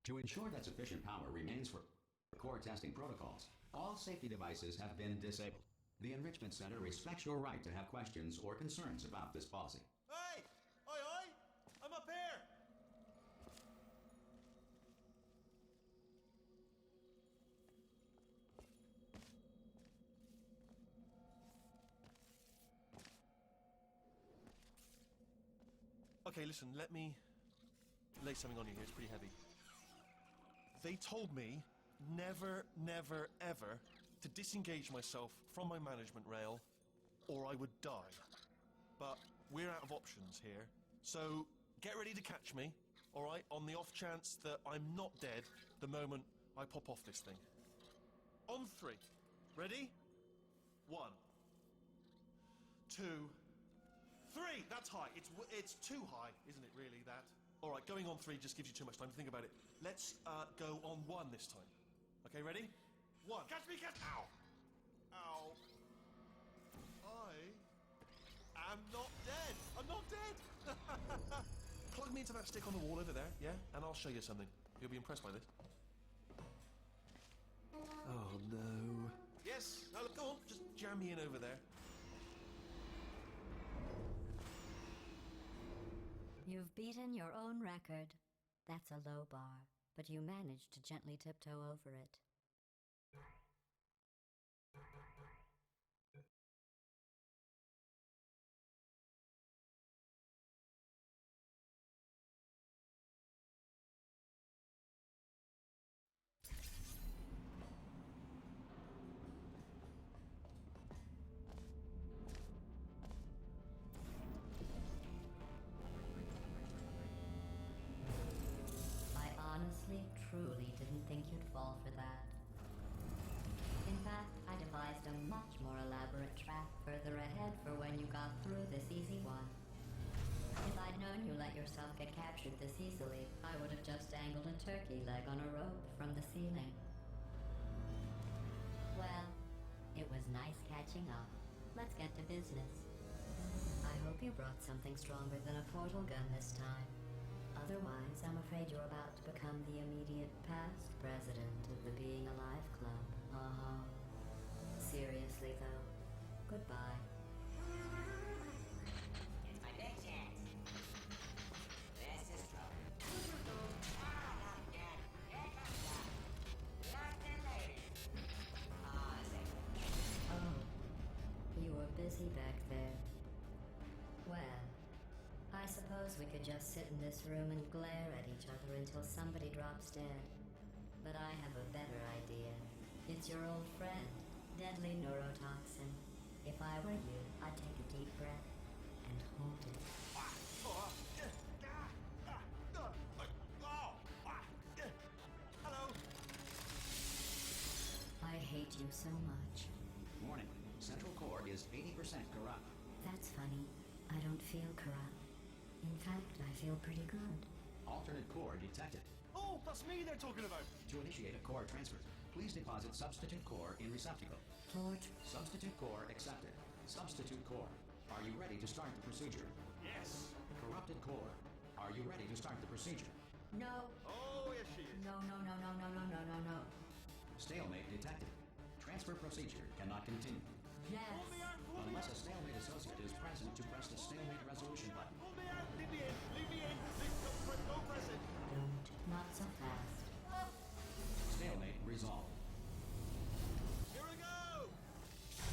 To ensure that sufficient power remains for core testing protocols, all safety devices have been disabled. The Enrichment Center respects your right to have questions or concerns about this policy. Hey! Oi, oi! I'm up here! Okay, listen, let me lay something on you here. It's pretty heavy. They told me never, never, ever to disengage myself from my management rail or I would die. But we're out of options here, so get ready to catch me, all right, on the off chance that I'm not dead the moment I pop off this thing. On 3. Ready? 1, 2, 3. That's high. It's too high, isn't it, really, that? All right, going on 3 just gives you too much time to think about it. Let's go on 1 this time. Okay, ready? 1. Catch me, catch... Ow! Ow. I am not dead. I'm not dead. Plug me into that stick on the wall over there, yeah? And I'll show you something. You'll be impressed by this. Oh, no. Yes. Now, look, go on. Just jam me in over there. You've beaten your own record. That's a low bar, but you managed to gently tiptoe over it. I honestly, truly didn't think you'd fall for that. In fact, I devised a much more elaborate trap further ahead for when you got through this easy one. If I'd known you let yourself get captured this easily, I would have just dangled a turkey leg on a rope from the ceiling. Well, it was nice catching up. Let's get to business. I hope you brought something stronger than a portal gun this time. Otherwise, I'm afraid you're about to become the immediate past president of the Being Alive Club. Seriously, though, goodbye. It's my big chance. This is trouble. Not again. Here comes that. Locked and loaded. Oh, you were busy back there. Well, I suppose we could just sit in this room and glare at each other until somebody drops dead. But I have a better idea. It's your old friend, deadly neurotoxin. If I were you, I'd take a deep breath and hold it. Hello. I hate you so much. Warning, Central Core is 80% corrupt. That's funny. I don't feel corrupt. In fact, I feel pretty good. Alternate core detected. Oh, that's me they're talking about. To initiate a core transfer, please deposit substitute core in receptacle. Lord, Substitute core accepted. Substitute core, are you ready to start the procedure? Yes. Corrupted core, are you ready to start the procedure? no. Oh, yes, she is. No. Stalemate detected. Transfer procedure cannot continue. Yes. Pull me out, pull me Unless out. a stalemate associate is present to press the stalemate resolution button. Pull me out. Leave me in. Leave me in. Don't press it. Don't. Not so fast. Stalemate resolved. Here we go.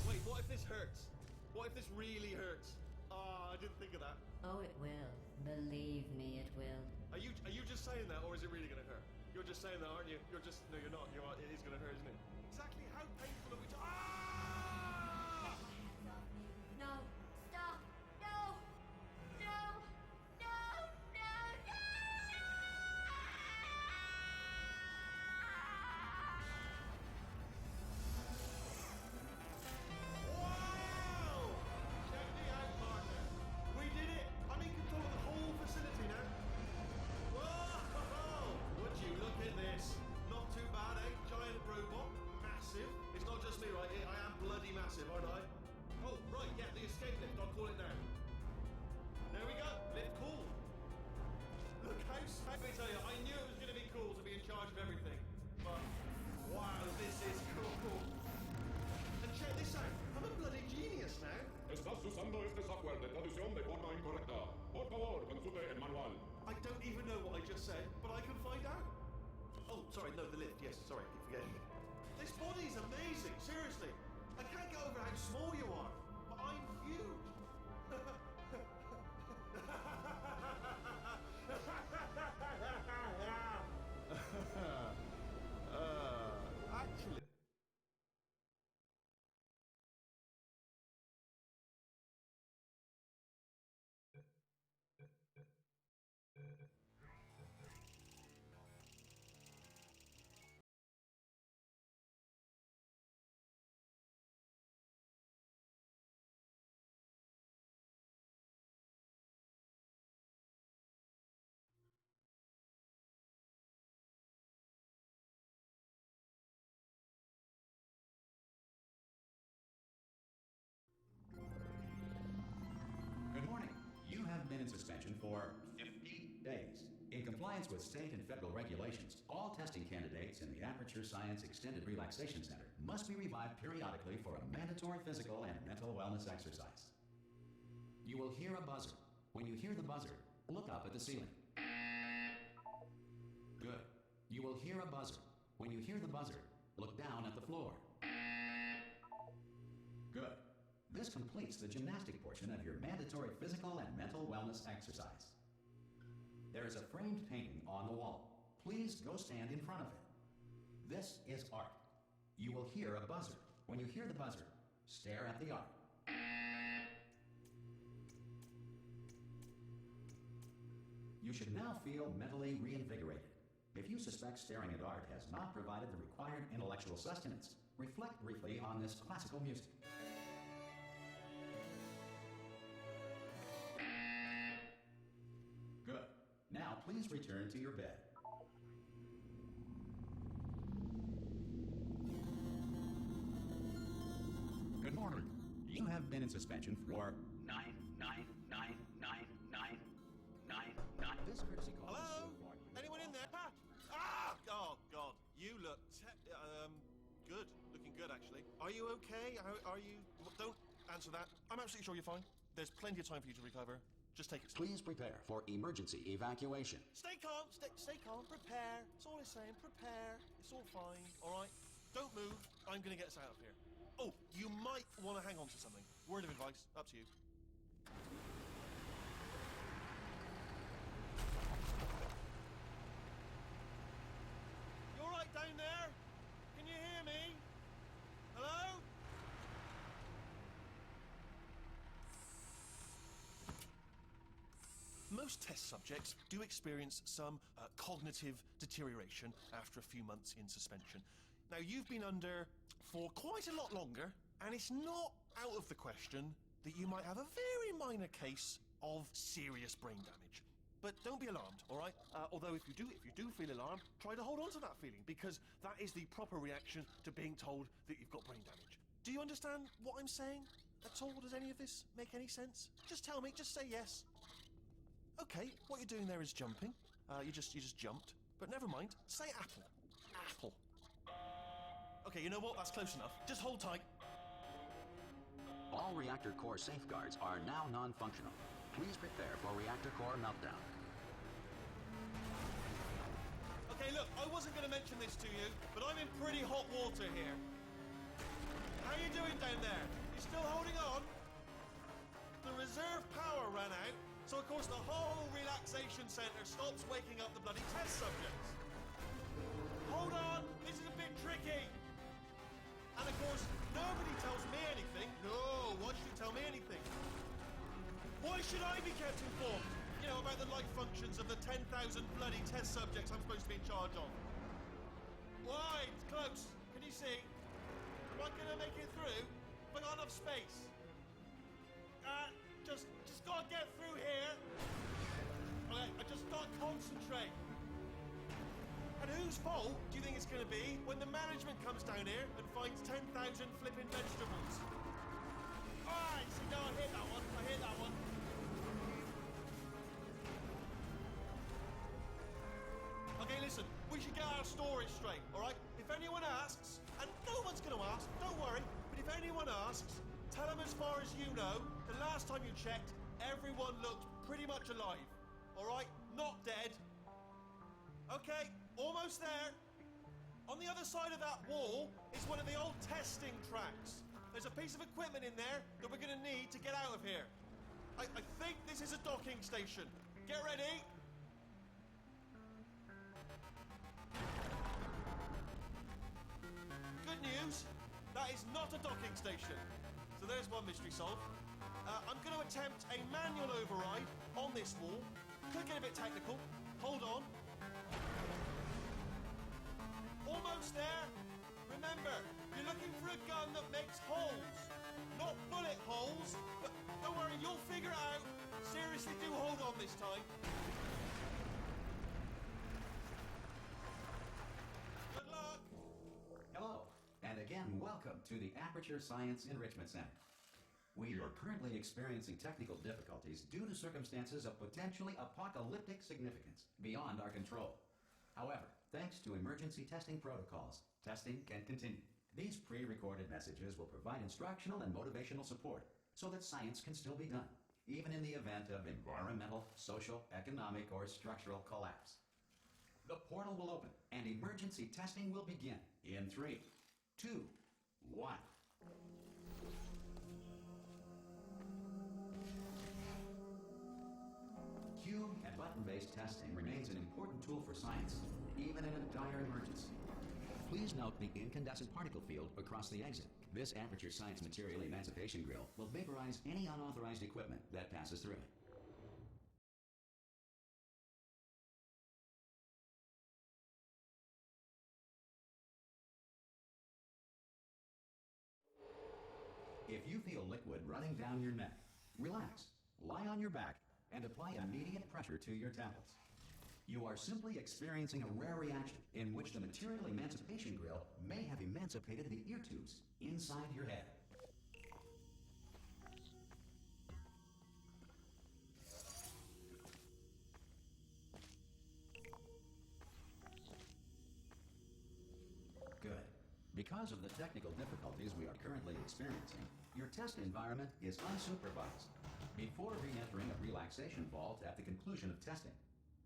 Wait, what if this hurts? What if this really hurts? Oh, I didn't think of that. Oh, it will. Believe me, it will. Are you just saying that, or is it really going to hurt? You're just saying that, aren't you? No, you're not. It is going to hurt, isn't it? Exactly how painful are we Ah! No. Stop. No. No. No. No. No. Wow! Check me out, partner. We did it. I'm in control of the whole facility now. Whoa! Would you look at this? Not too bad, eh? Giant robot, massive. It's not just me right here. is cool. And check this out. I'm a bloody genius now. Estás usando este software de traducción de forma incorrecta. Por favor, consulte el manual. I don't even know what I just said, but I can find out. Oh, sorry, no, the lift. Yes, sorry, keep forgetting. This body's amazing, seriously. I can't get over how small you are, but I'm huge. Actually. Good morning. You have been in suspension for 50 days. In compliance with state and federal regulations, all testing candidates in the Aperture Science Extended Relaxation Center must be revived periodically for a mandatory physical and mental wellness exercise. You will hear a buzzer. When you hear the buzzer, look up at the ceiling. Good. You will hear a buzzer. When you hear the buzzer, look down at the floor. Good. This completes the gymnastic portion of your mandatory physical and mental wellness exercise. There is a framed painting on the wall. Please go stand in front of it. This is art. You will hear a buzzer. When you hear the buzzer, stare at the art. You should now feel mentally reinvigorated. If you suspect staring at art has not provided the required intellectual sustenance, reflect briefly on this classical music. Good. Now please return to your bed. Good morning. You have been in suspension for 9999999. This courtesy call is Hello? so far. Anyone in there? Ah! Oh, God. You look good. Looking good, actually. Are you okay? Are you... Don't answer that. I'm absolutely sure you're fine. There's plenty of time for you to recover. Just take it slow. Please prepare for emergency evacuation. Stay calm. Stay calm. Prepare. That's all I'm saying. Prepare. It's all fine. All right? Don't move. I'm going to get us out of here. Oh, you might want to hang on to something. Word of advice. Up to you. You all right down there? Can you hear me? Hello? Most test subjects do experience some cognitive deterioration after a few months in suspension. Now, you've been under for quite a lot longer, and it's not out of the question that you might have a very minor case of serious brain damage. But don't be alarmed, all right? Although if you do feel alarmed, try to hold on to that feeling, because that is the proper reaction to being told that you've got brain damage. Do you understand what I'm saying at all? Does any of this make any sense? Just tell me, just say yes. Okay, what you're doing there is jumping. You just jumped. But never mind, say apple. Apple. Okay, you know what? That's close enough. Just hold tight. All reactor core safeguards are now non-functional. Please prepare for reactor core meltdown. Okay, look, I wasn't going to mention this to you, but I'm in pretty hot water here. How you doing down there? You still holding on? The reserve power ran out, so of course the whole relaxation centre stops waking up the bloody test subjects. Hold on, this is a bit tricky. And of course, nobody tells me anything. No, why should you tell me anything? Why should I be kept informed? You know, about the life functions of the 10,000 bloody test subjects I'm supposed to be in charge of. Why? It's close. Can you see? Am I gonna make it through? Have I got enough space? Just gotta get through here. Okay, I just gotta concentrate. And whose fault do you think it's gonna be when the management comes down here and finds 10,000 flipping vegetables? Alright, see, no, I hit that one. Okay, listen, we should get our story straight, alright? If anyone asks, and one's going to ask, don't worry. But if anyone asks, tell them as far as you know, the last time you checked, everyone looked pretty much alive. All right? Not dead. Okay, almost there. On the other side of that wall is one of the old testing tracks. There's a piece of equipment in there that we're going to need to get out of here. I think this is a docking station. Get ready. Good news, that is not a docking station. So there's one mystery solved. I'm going to attempt a manual override on this wall. Could get a bit technical. Hold on. Almost there. Remember, you're looking for a gun that makes holes. Not bullet holes, but don't worry, you'll figure it out. Seriously, do hold on this time. Good luck. Hello, and again, welcome to the Aperture Science Enrichment Center. We are currently experiencing technical difficulties due to circumstances of potentially apocalyptic significance beyond our control. However, thanks to emergency testing protocols, testing can continue. These pre-recorded messages will provide instructional and motivational support so that science can still be done, even in the event of environmental, social, economic, or structural collapse. The portal will open and emergency testing will begin in 3, 2, 1. Cube and button-based testing remains an important tool for science, even in a dire emergency. Please note the incandescent particle field across the exit. This Aperture Science Material Emancipation Grill will vaporize any unauthorized equipment that passes through it. If you feel liquid running down your neck, relax, lie on your back, and apply immediate pressure to your temples. You are simply experiencing a rare reaction in which the Material Emancipation Grill may have emancipated the ear tubes inside your head. Good. Because of the technical difficulties we are currently experiencing, your test environment is unsupervised. Before re-entering a relaxation vault at the conclusion of testing,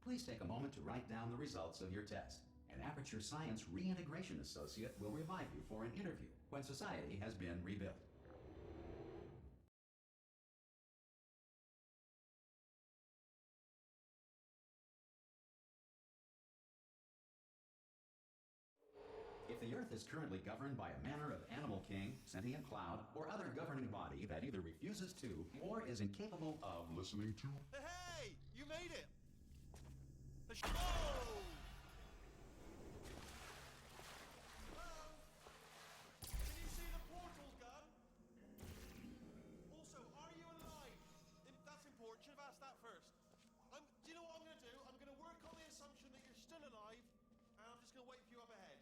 please take a moment to write down the results of your test. An Aperture Science Reintegration Associate will revive you for an interview when society has been rebuilt. If the Earth is currently governed by a manner of animal king, sentient cloud, or other governing body that either refuses to or is incapable of listening to... Hey, you made it. Oh! Hello? Can you see the portal gun? Also, are you alive? That's important. Should have asked that first. Do you know what I'm going to do? I'm going to work on the assumption that you're still alive, and I'm just going to wait for you up ahead.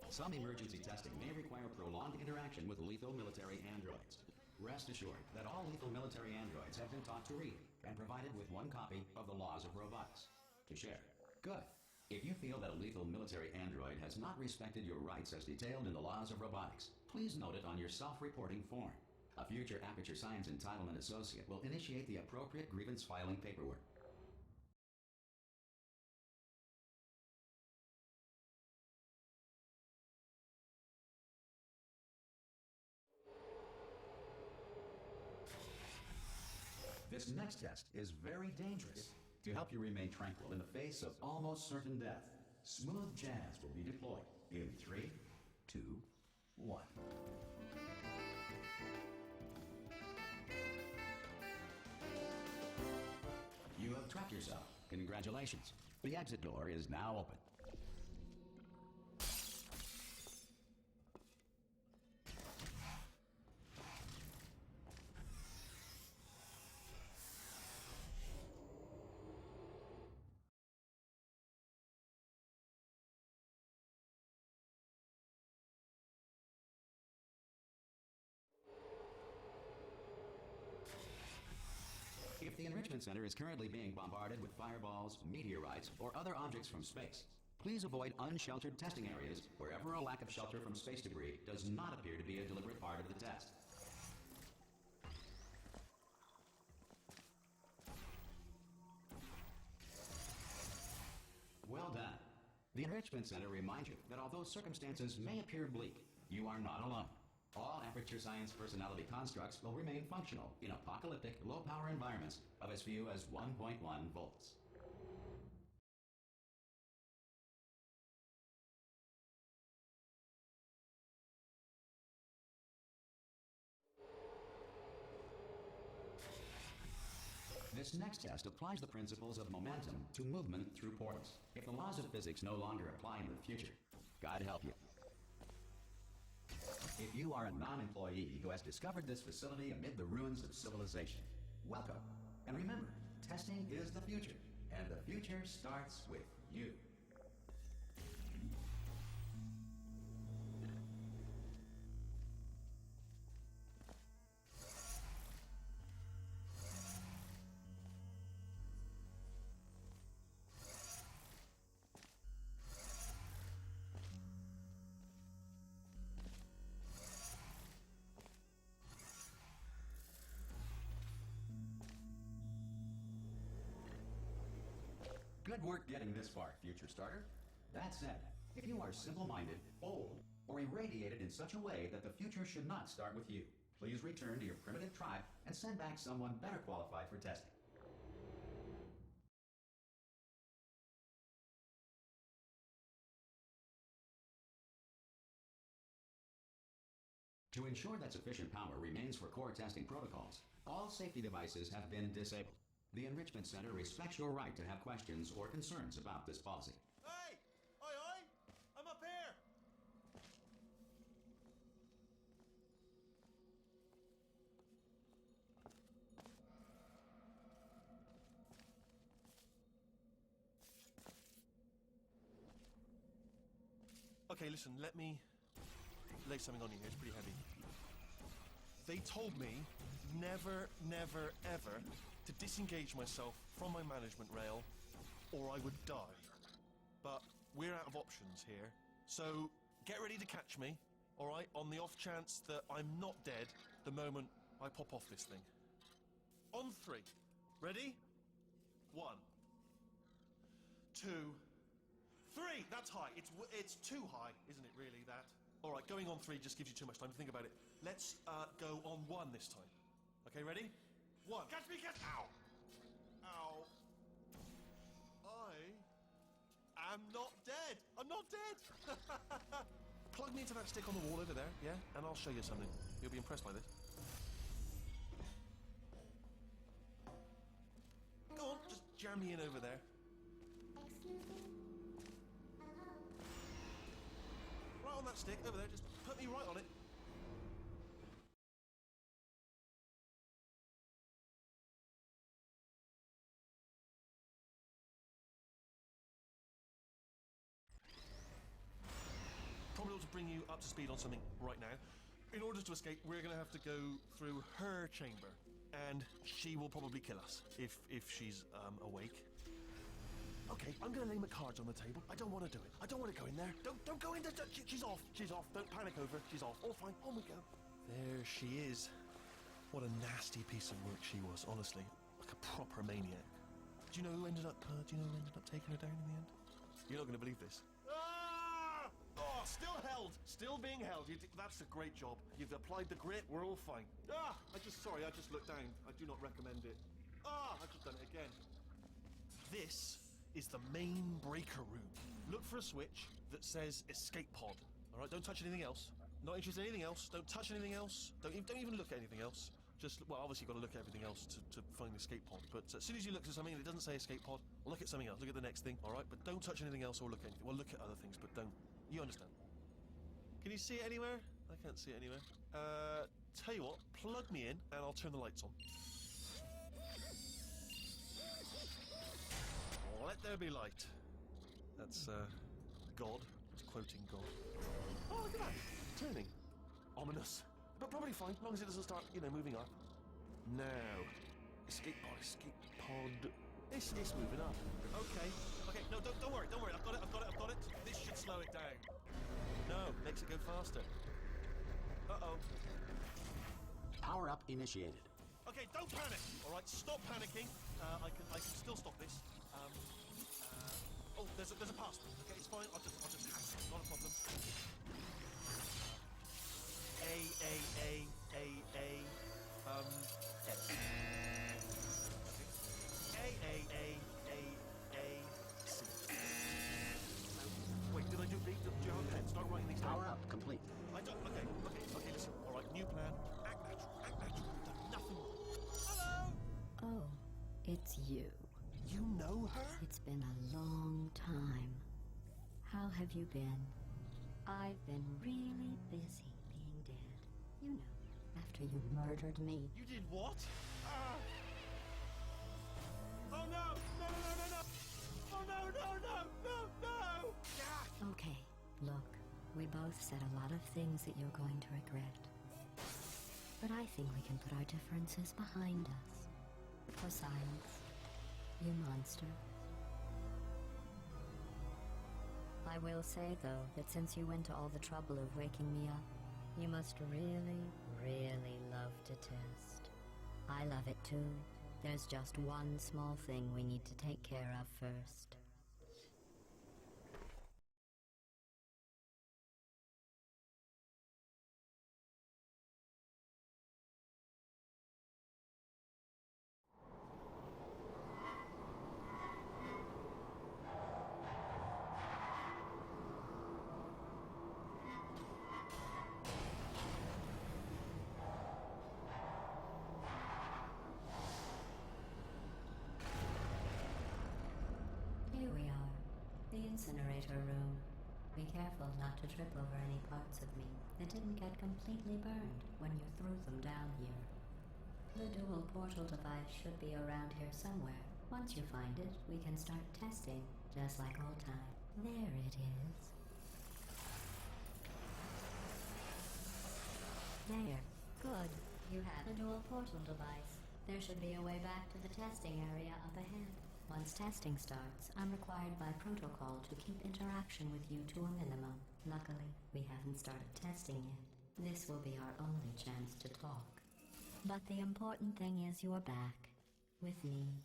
Some emergency testing may require prolonged interaction with lethal military androids. Rest assured that all lethal military androids have been taught to read and provided with one copy of the Laws of Robotics to share. Good. If you feel that a lethal military android has not respected your rights as detailed in the Laws of Robotics, please note it on your self-reporting form. A future Aperture Science Entitlement Associate will initiate the appropriate grievance filing paperwork. This next test is very dangerous. To help you remain tranquil in the face of almost certain death, smooth jazz will be deployed in 3, 2, 1. You have trapped yourself. Congratulations. The exit door is now open. If the Enrichment Center is currently being bombarded with fireballs, meteorites, or other objects from space, Please avoid unsheltered testing areas wherever a lack of shelter from space debris does not appear to be a deliberate part of the test. Well done. The Enrichment Center reminds you that although circumstances may appear bleak, you are not alone. All Aperture Science personality constructs will remain functional in apocalyptic, low-power environments of as few as 1.1 volts. This next test applies the principles of momentum to movement through portals. If the laws of physics no longer apply in the future, God help you. If you are a non-employee who has discovered this facility amid the ruins of civilization, welcome. And remember, testing is the future, and the future starts with you. Good work getting this far, future starter. That said, if you are simple-minded, bold, or irradiated in such a way that the future should not start with you, please return to your primitive tribe and send back someone better qualified for testing. To ensure that sufficient power remains for core testing protocols, all safety devices have been disabled. The Enrichment Center respects your right to have questions or concerns about this policy. Hey! Oi, oi! I'm up here! Okay, listen, let me lay something on you here. It's pretty heavy. They told me never, never, ever to disengage myself from my management rail or I would die. But we're out of options here, so get ready to catch me, alright, on the off chance that I'm not dead the moment I pop off this thing. On 3. Ready? 1, 2, 3! That's high. It's too high, isn't it really, that? Alright, going on 3 just gives you too much time to think about it. Let's go on 1 this time. Okay, ready? 1. Catch me, catch... Ow! Ow. I am not dead. I'm not dead. Plug me into that stick on the wall over there, yeah? And I'll show you something. You'll be impressed by this. Go on, just jam me in over there. Excuse me? Right on that stick, over there. Just put me right on it. Probably ought to bring you up to speed on something right now. In order to escape, we're going to have to go through her chamber, and she will probably kill us if she's awake. Okay, I'm going to lay my cards on the table. I don't want to do it. I don't want to go in there. Don't go in there. She's off. She's off. Don't panic over. She's off. All fine. On we go. There she is. What a nasty piece of work she was, honestly. Like a proper maniac. Do you know who ended up taking her down in the end? You're not going to believe this. Ah! Oh, still held. Still being held. That's a great job. You've applied the grit. We're all fine. Ah! I just looked down. I do not recommend it. Ah! I've just done it again. This is the main breaker room. Look for a switch that says escape pod. All right, don't touch anything else. Not interested in anything else. Don't touch anything else. Don't even look at anything else. Just, well, obviously you've got to look at everything else to find the escape pod. But as soon as you look at something and it doesn't say escape pod, look at something else. Look at the next thing, all right? But don't touch anything else or look at anything. Well, look at other things, but don't. You understand? Can you see it anywhere? I can't see it anywhere. Tell you what, plug me in and I'll turn the lights on. Let there be light. That's, God. It's quoting God. Oh, look at that. Turning. Ominous. But probably fine, as long as it doesn't start, moving up. Now. Escape pod. It's moving up. Okay. No, don't worry, don't worry. I've got it, I've got it, I've got it. This should slow it down. No, makes it go faster. Uh-oh. Power up initiated. Okay, don't panic. All right, stop panicking. I can still stop this. Oh, there's a password. Okay, it's fine. I'll just hack it. Not a problem. S. C. Wait, did I do? Do you have a pen? Start writing these down. Power up complete. I don't. Okay. Listen. All right, new plan. Act natural. Act natural. You've done nothing wrong. Hello. Oh, it's you. You know her? It's been a long time. How have you been? I've been really busy being dead. You know, after you murdered me. You did what? Oh no! No! Oh no! Yeah. Okay, look, we both said a lot of things that you're going to regret. But I think we can put our differences behind us. For science, you monster. I will say, though, that since you went to all the trouble of waking me up, you must really, really love to test. I love it too. There's just one small thing we need to take care of first. Here we are, the incinerator room. Be careful not to trip over any parts of me that didn't get completely burned when you threw them down here. The dual portal device should be around here somewhere. Once you find it, we can start testing, just like old time. There it is. There. Good. You have the dual portal device. There should be a way back to the testing area up ahead. Once testing starts, I'm required by protocol to keep interaction with you to a minimum. Luckily, we haven't started testing yet. This will be our only chance to talk. But the important thing is you're back. With me.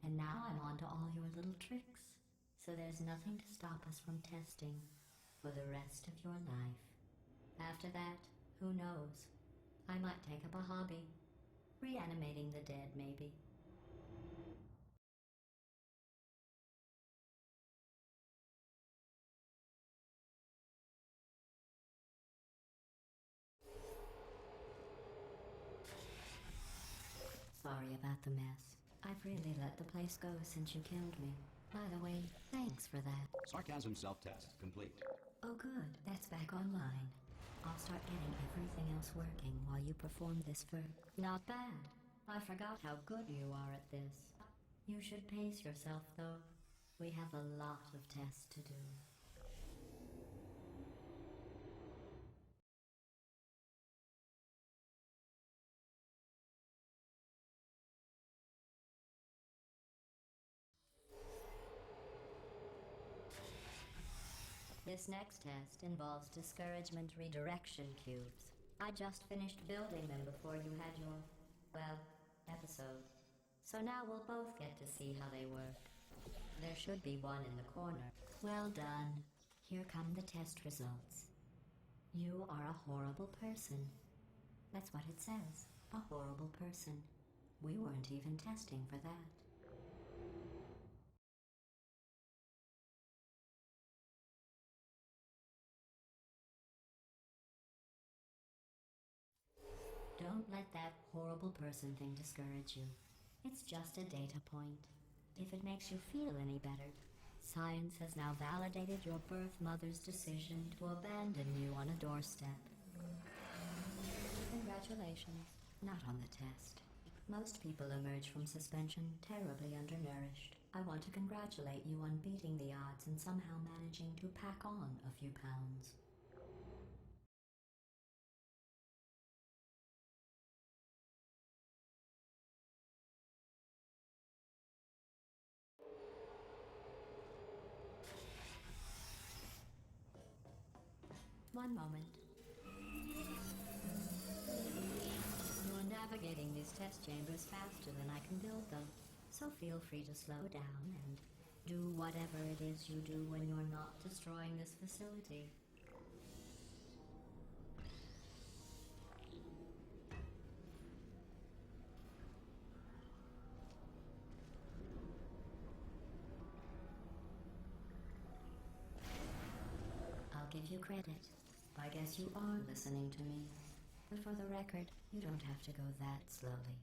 And now I'm on to all your little tricks. So there's nothing to stop us from testing for the rest of your life. After that, who knows? I might take up a hobby. Reanimating the dead, maybe. Sorry about the mess. I've really let the place go since you killed me. By the way, thanks for that. Sarcasm self-test complete. Oh good, that's back online. I'll start getting everything else working while you perform this for... Not bad. I forgot how good you are at this. You should pace yourself, though. We have a lot of tests to do. This next test involves discouragement redirection cubes. I just finished building them before you had your, well, episode. So now we'll both get to see how they work. There should be one in the corner. Well done. Here come the test results. You are a horrible person. That's what it says. A horrible person. We weren't even testing for that. Don't let that horrible person thing discourage you. It's just a data point. If it makes you feel any better, science has now validated your birth mother's decision to abandon you on a doorstep. Congratulations. Not on the test. Most people emerge from suspension terribly undernourished. I want to congratulate you on beating the odds and somehow managing to pack on a few pounds. One moment. You're navigating these test chambers faster than I can build them, so feel free to slow down and do whatever it is you do when you're not destroying this facility. I'll give you credit. I guess you are listening to me. But for the record, you don't have to go that slowly.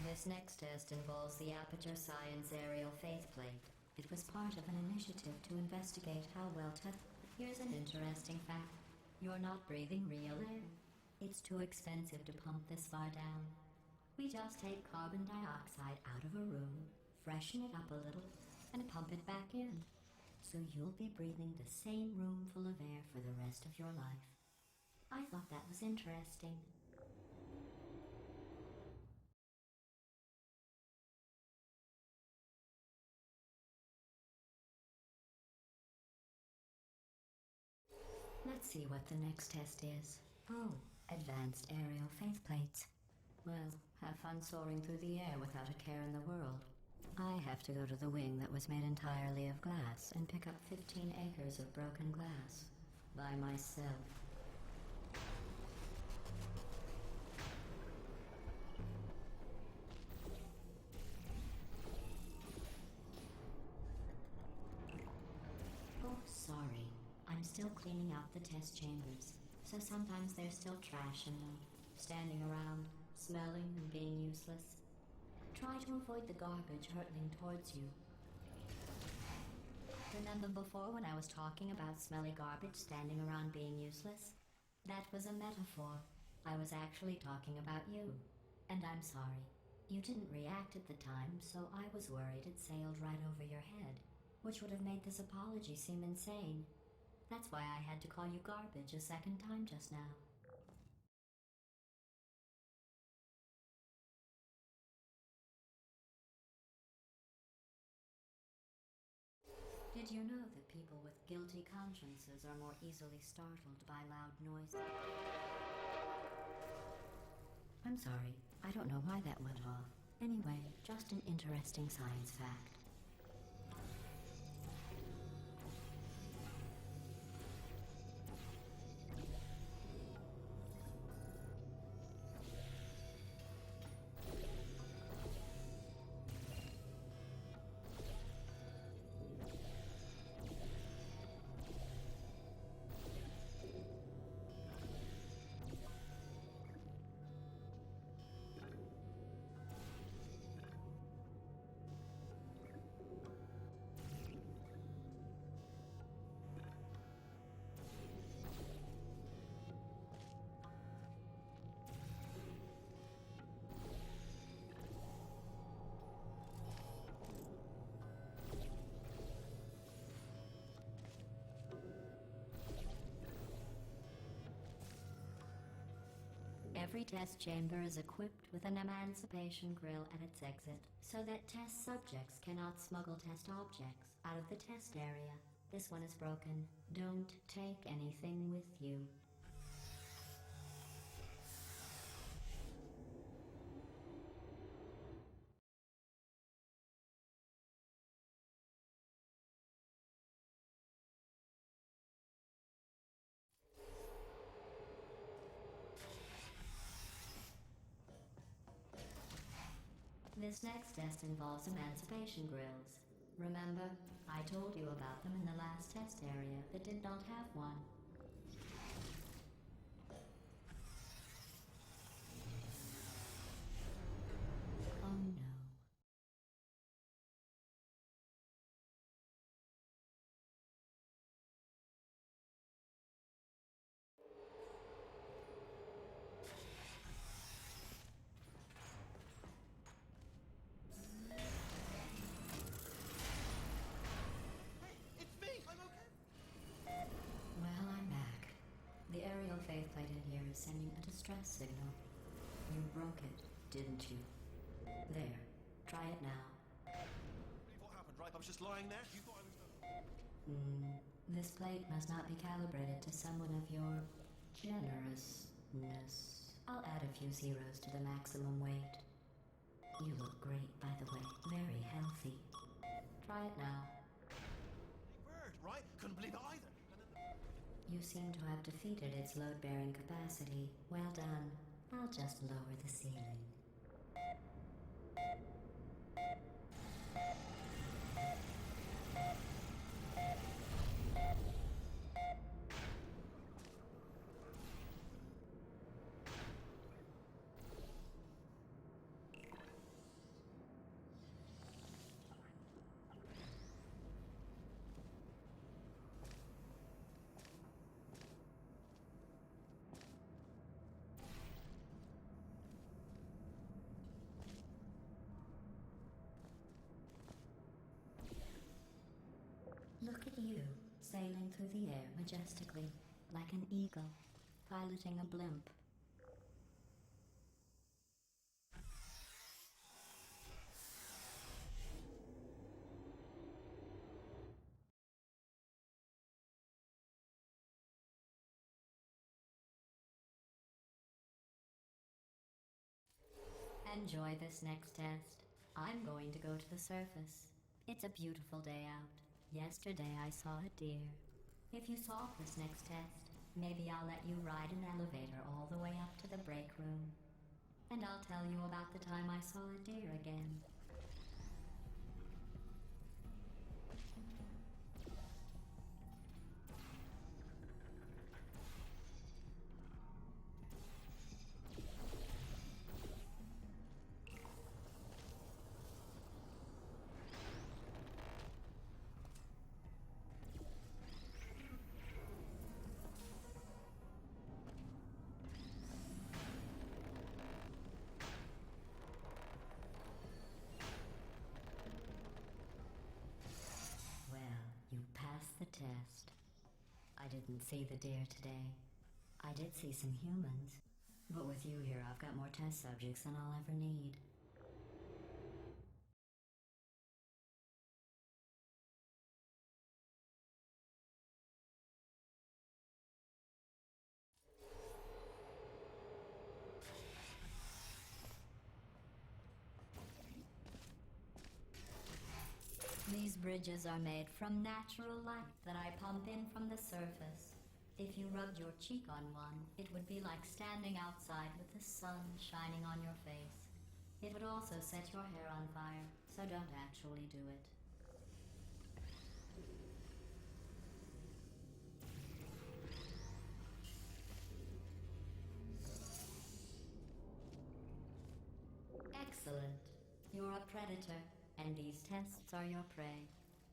This next test involves the Aperture Science Aerial Faceplate. It was part of an initiative to investigate how well Here's an interesting fact. You're not breathing real air. It's too expensive to pump this far down. We just take carbon dioxide out of a room, freshen it up a little, and pump it back in. So you'll be breathing the same room full of air for the rest of your life. I thought that was interesting. Let's see what the next test is. Oh, advanced aerial faceplates. Well, have fun soaring through the air without a care in the world. I have to go to the wing that was made entirely of glass and pick up 15 acres of broken glass. By myself. Oh, sorry. I'm still cleaning out the test chambers, so sometimes there's still trash in them, standing around, smelling and being useless. Try to avoid the garbage hurtling towards you. Remember before when I was talking about smelly garbage standing around being useless? That was a metaphor. I was actually talking about you. And I'm sorry. You didn't react at the time, so I was worried it sailed right over your head, which would have made this apology seem insane. That's why I had to call you garbage a second time just now. Did you know that people with guilty consciences are more easily startled by loud noises? I'm sorry, I don't know why that went off. Anyway, just an interesting science fact. Every test chamber is equipped with an emancipation grill at its exit, so that test subjects cannot smuggle test objects out of the test area. This one is broken. Don't take anything with you. This next test involves emancipation grills. Remember, I told you about them in the last test area that did not have one. was sending a distress signal. You broke it, didn't you? There. Try it now. Believe what happened, right? I was just lying there. You thought I was done. This plate must not be calibrated to someone of your generousness. I'll add a few zeros to the maximum weight. You look great, by the way. Very healthy. Try it now. Bird, right? Couldn't believe it either. You seem to have defeated its load-bearing capacity. Well done. I'll just lower the ceiling. Look at you, sailing through the air majestically, like an eagle, piloting a blimp. Enjoy this next test. I'm going to go to the surface. It's a beautiful day out. Yesterday I saw a deer. If you solve this next test, maybe I'll let you ride an elevator all the way up to the break room. And I'll tell you about the time I saw a deer again. The test. I didn't see the deer today. I did see some humans, but with you here I've got more test subjects than I'll ever need. These bridges are made from natural light that I pump in from the surface. If you rubbed your cheek on one, it would be like standing outside with the sun shining on your face. It would also set your hair on fire, so don't actually do it. Excellent. You're a predator, and these tests are your prey.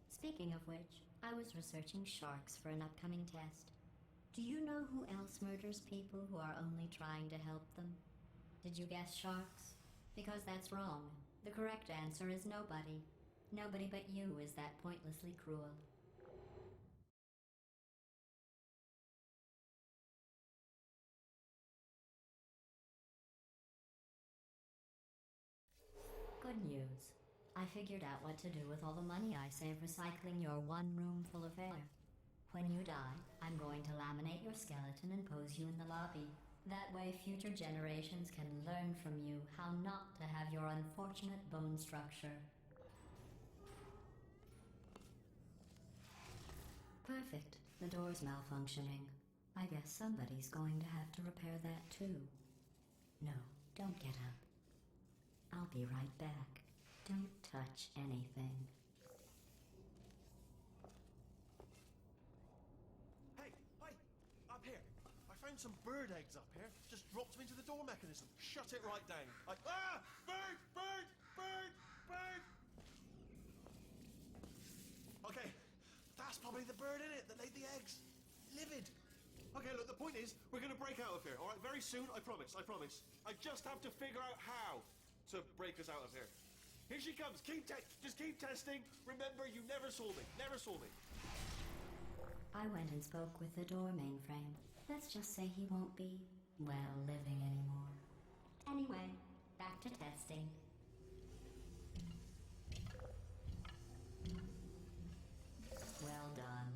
Speaking of which, I was researching sharks for an upcoming test. Do you know who else murders people who are only trying to help them? Did you guess sharks? Because that's wrong. The correct answer is nobody. Nobody but you is that pointlessly cruel. Good news. I figured out what to do with all the money I save recycling your one room full of air. When you die, I'm going to laminate your skeleton and pose you in the lobby. That way future generations can learn from you how not to have your unfortunate bone structure. Perfect. The door's malfunctioning. I guess somebody's going to have to repair that too. No, don't get up. I'll be right back. Don't touch anything. Hey, up here. I found some bird eggs up here. Just dropped them into the door mechanism. Shut it right down. Bird! Bird! Bird! Bird! Okay, that's probably the bird in it that laid the eggs. Livid. Okay, look, the point is, we're gonna break out of here, alright? Very soon, I promise, I promise. I just have to figure out how to break us out of here. Here she comes. Just keep testing. Remember, you never saw me. Never saw me. I went and spoke with the door mainframe. Let's just say he won't be well, living anymore. Anyway, back to testing. Well done.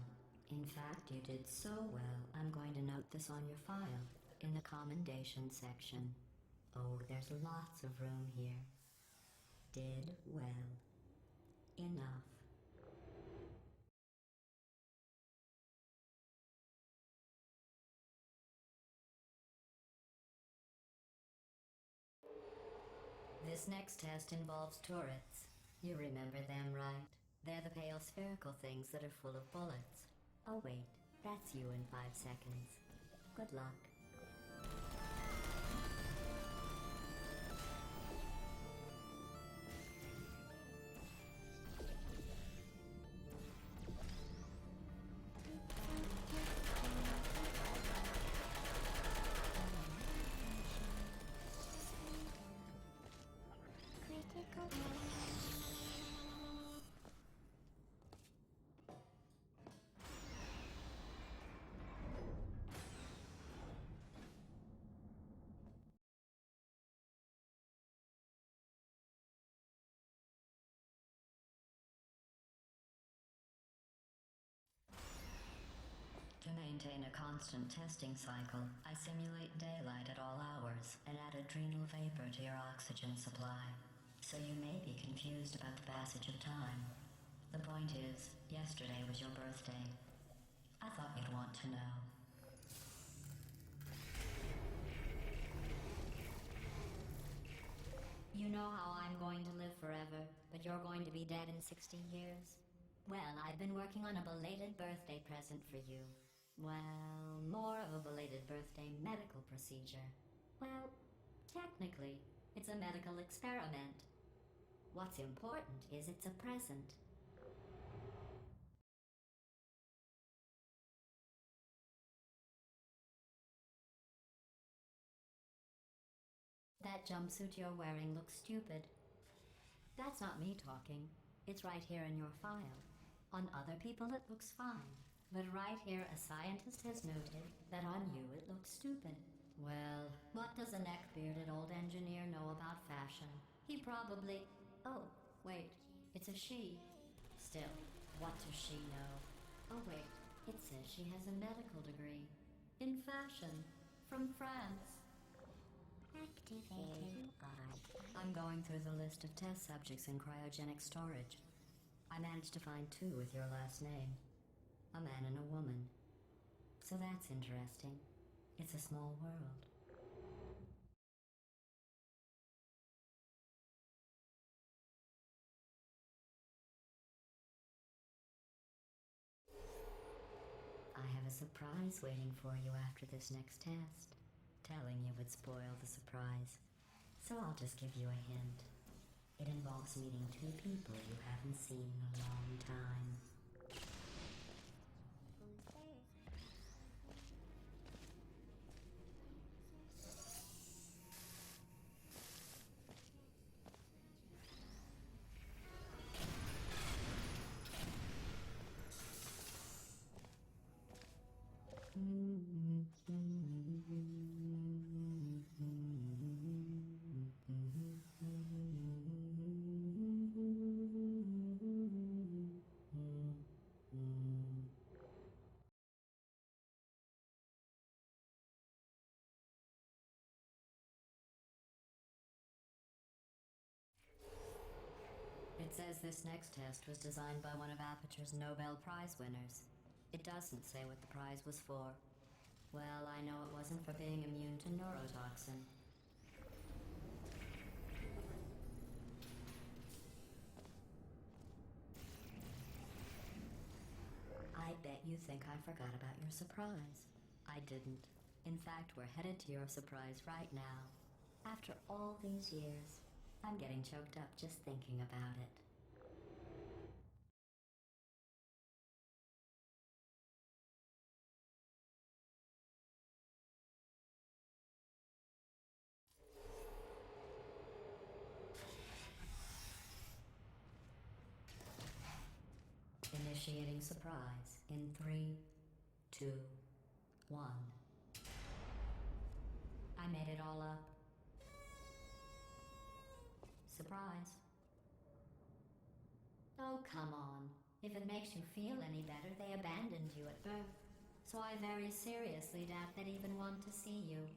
In fact, you did so well, I'm going to note this on your file, in the commendation section. Oh, there's lots of room here. Did well. Enough. This next test involves turrets. You remember them, right? They're the pale spherical things that are full of bullets. Oh wait, that's you in 5 seconds. Good luck. To maintain a constant testing cycle, I simulate daylight at all hours and add adrenal vapor to your oxygen supply. So you may be confused about the passage of time. The point is, yesterday was your birthday. I thought you'd want to know. You know how I'm going to live forever, but you're going to be dead in 60 years? Well, I've been working on a belated birthday present for you. Well, more of a belated birthday medical procedure. Well, technically, it's a medical experiment. What's important is it's a present. That jumpsuit you're wearing looks stupid. That's not me talking. It's right here in your file. On other people it looks fine. But right here, a scientist has noted that on you it looks stupid. Well, what does a neck-bearded old engineer know about fashion? He probably... Oh, wait, it's a she. Still, what does she know? Oh wait, it says she has a medical degree. In fashion. From France. Activated. I'm going through the list of test subjects in cryogenic storage. I managed to find 2 with your last name. A man and a woman. So that's interesting. It's a small world. I have a surprise waiting for you after this next test. Telling you would spoil the surprise. So I'll just give you a hint. It involves meeting 2 people you haven't seen in a long time. It says this next test was designed by one of Aperture's Nobel Prize winners. It doesn't say what the prize was for. Well, I know it wasn't for being immune to neurotoxin. I bet you think I forgot about your surprise. I didn't. In fact, we're headed to your surprise right now. After all these years, I'm getting choked up just thinking about it. Initiating surprise in 3, 2, 1. I made it all up. Surprise. Oh, come on. If it makes you feel any better, they abandoned you at birth. So I very seriously doubt they'd even want to see you.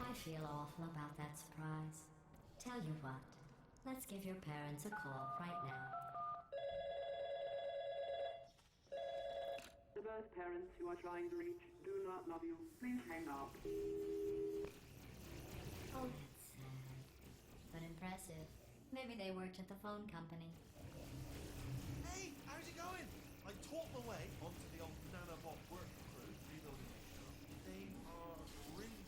I feel awful about that surprise. Tell you what, let's give your parents a call right now. The birth parents you are trying to reach do not love you. Please hang up. Oh, that's sad. But impressive. Maybe they worked at the phone company. Hey, how's it going? I taught my way onto the old nanobot work crew reloading the show. They are really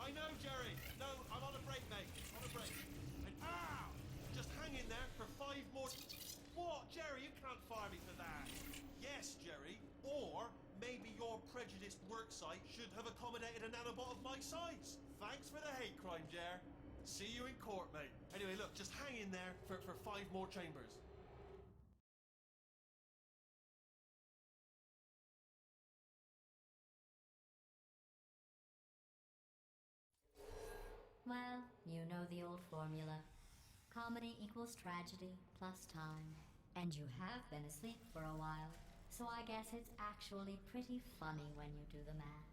I know, Jerry. No, I'm on a break, mate. On a break. And, ow! Just hang in there for 5 more... What, Jerry? You can't fire me for that. Yes, Jerry. Or maybe your prejudiced worksite should have accommodated a nanobot of my size. Thanks for the hate crime, Jer. See you in court, mate. Anyway, look, just hang in there for 5 more chambers. Well, you know the old formula. Comedy equals tragedy plus time. And you have been asleep for a while, so I guess it's actually pretty funny when you do the math.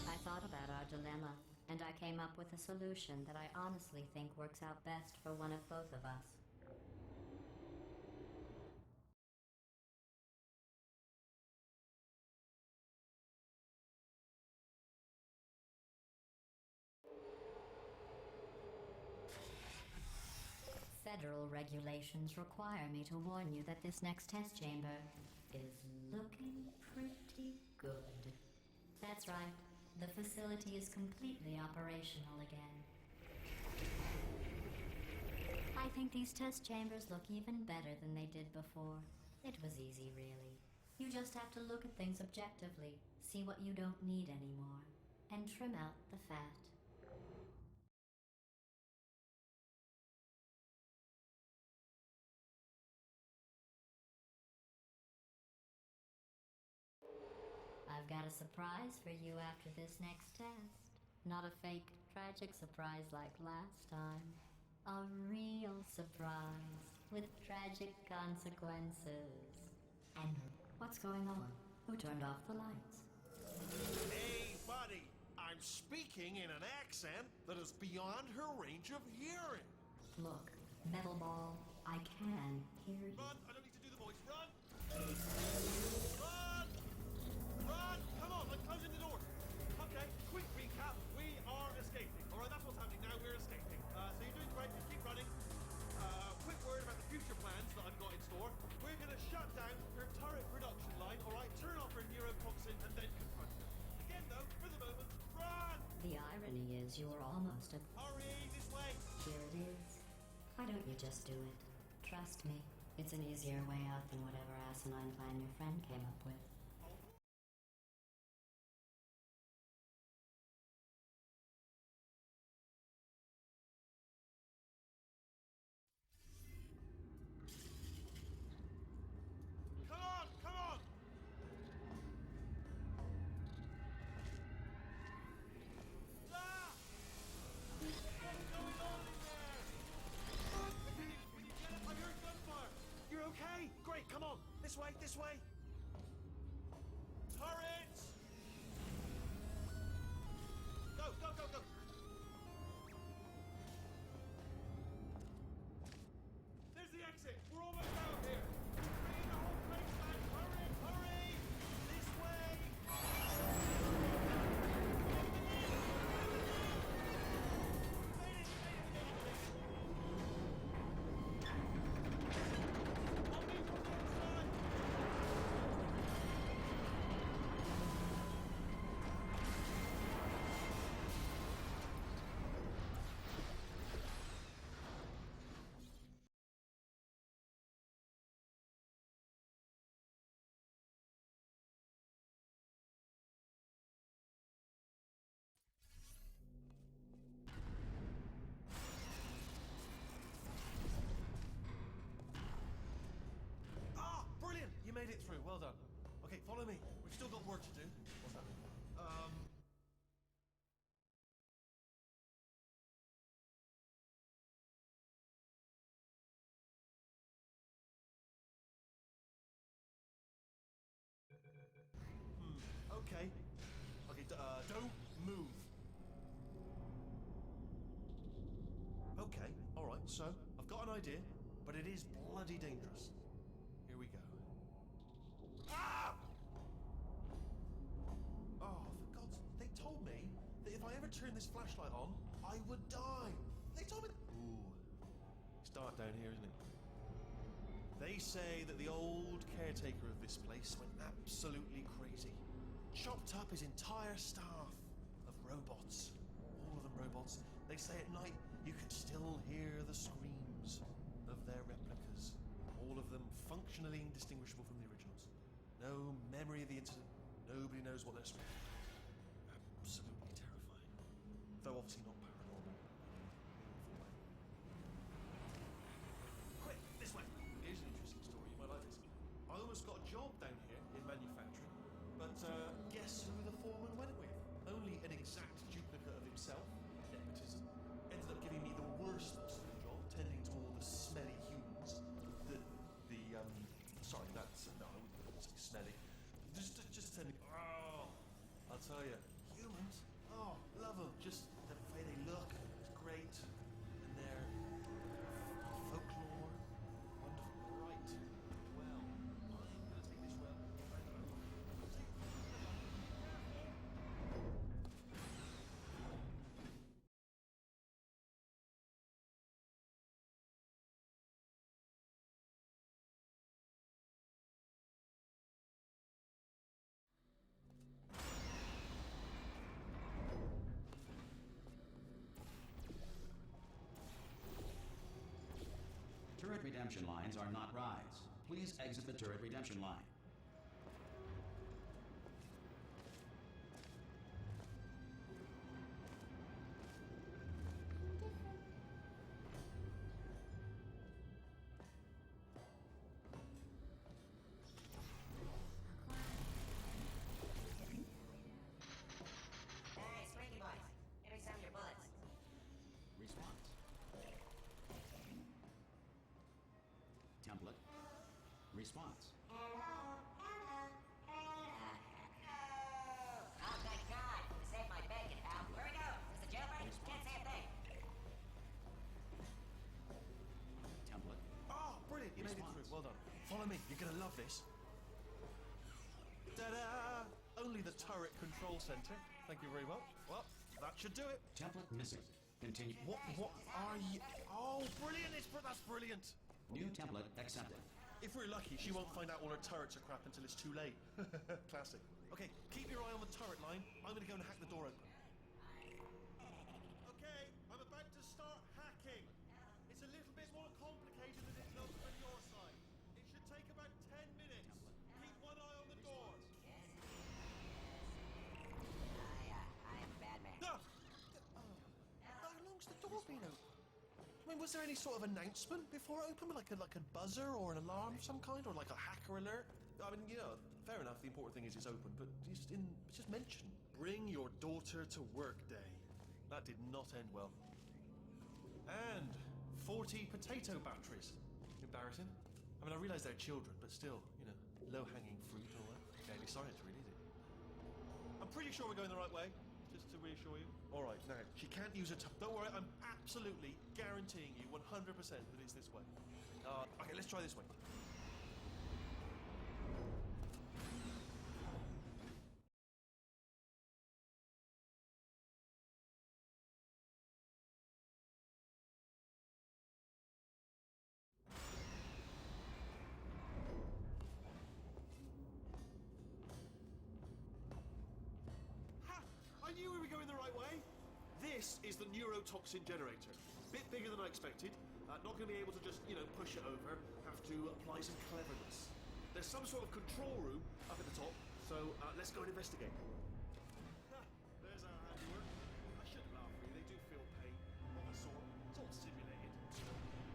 I thought about our dilemma, and I came up with a solution that I honestly think works out best for one of both of us. Federal regulations require me to warn you that this next test chamber is looking pretty good. That's right. The facility is completely operational again. I think these test chambers look even better than they did before. It was easy, really. You just have to look at things objectively, see what you don't need anymore, and trim out the fat. I've got a surprise for you after this next test. Not a fake, tragic surprise like last time. A real surprise with tragic consequences. And what's going on? Who turned off the lights? Hey, buddy. I'm speaking in an accent that is beyond her range of hearing. Look, Metal Ball, I can hear you. Run! I don't need to do the voice. Run! Run! Run! Come on, I'm closing the door. Okay, quick recap. We are escaping. Alright, that's what's happening now. We're escaping. So you're doing great. Just keep running. Quick word about the future plans that I've got in store. We're going to shut down her turret production line, alright? Turn off her neurotoxin and then confront her. Again, though, for the moment, run! The irony is you were almost at... Hurry, this way! Here it is. Why don't you just do it? Trust me, it's an easier way out than whatever asinine plan your friend came up with. Come on, come on! Ah! What's going on in there? Can you get it? I heard gunfire. You're okay? Great, come on. This way, this way. Turrets! Go, go, go, go. Well done. Okay, follow me. We've still got work to do. What's that? Okay. Okay, don't move. Okay, alright, so I've got an idea, but it is bloody dangerous. Here we go. Ah! Oh, for God's... They told me that if I ever turn this flashlight on, I would die. They told me... Ooh. It's dark down here, isn't it? They say that the old caretaker of this place went absolutely crazy. Chopped up his entire staff of robots. All of them robots. They say at night you can still hear the screams of their replicas. All of them functionally indistinguishable from the originals. No memory of the incident. Nobody knows what they're screaming. Absolutely terrifying. Though obviously not paranormal. Quick, this way. Here's an interesting story. You might like this. I almost got a job down here in manufacturing, but guess who the foreman went with? Only an exact duplicate of himself. Nepotism. Ended up giving me the worst possible job, tending to all the smelly humans. Sorry, that's no, I wouldn't say smelly. Just tending. Oh, I'll tell you, humans. Oh, love them. Just the way they look. It's great, and their folklore. Wonderful. Right. Well, I'm gonna take this well. Turret redemption lines are not rides. Please exit the turret redemption line. Hey, Squeaky Boys. Give me some of your bullets. Response. Template. Response. Oh, thank God. You saved my bacon, pal. Where we go? Is this a jailbreak? Can't say a thing. Template. Oh, brilliant! You made it through. Well done. Follow me. You're gonna love this. Ta-da! Only the turret control center. Thank you very much. Well, that should do it. Template missing. Continue. What are you? Oh, brilliant! That's brilliant. New template accepted. If we're lucky, she won't find out all her turrets are crap until it's too late. Classic. Okay, keep your eye on the turret line. I'm gonna go and hack the door open. Okay, I'm about to start hacking. It's a little bit more complicated than it looks from your side. It should take about 10 minutes. Keep one eye on the door. I am a bad man. Ah! How long's the door been open? I mean, was there any sort of announcement before it opened, like a buzzer or an alarm of some kind, or like a hacker alert? I mean, you know, fair enough. The important thing is it's open, but just mention. Bring your daughter to work day. That did not end well. And 40 potato batteries. Embarrassing. I mean, I realise they're children, but still, you know, low-hanging fruit or what? Barely science, really, is it? I'm pretty sure we're going the right way. Just to reassure you. All right, now, she can't use her Don't worry, I'm absolutely guaranteeing you 100% that it's this way. Okay, let's try this way. Ha! I knew we were going the right way. This is the neurotoxin generator. Bit bigger than I expected. Not going to be able to just, push it over. Have to apply some cleverness. There's some sort of control room up at the top, so let's go and investigate. Ha, there's our handiwork. I shouldn't laugh, really. They do feel pain, of a sort. It's all simulated.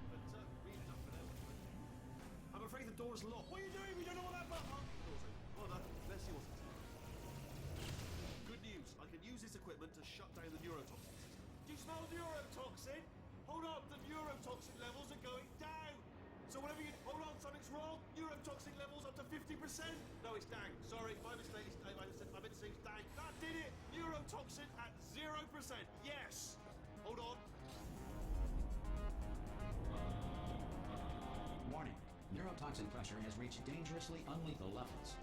But read enough for now. I'm afraid the door's locked. What are you doing? We don't know what that button. Door's So whatever you... Hold on, something's wrong. Neurotoxin levels up to 50%. No, it's down. Sorry, my mistake. I meant to say it's down. That did it. Neurotoxin at 0%. Yes. Hold on. Warning. Neurotoxin pressure has reached dangerously unlethal levels.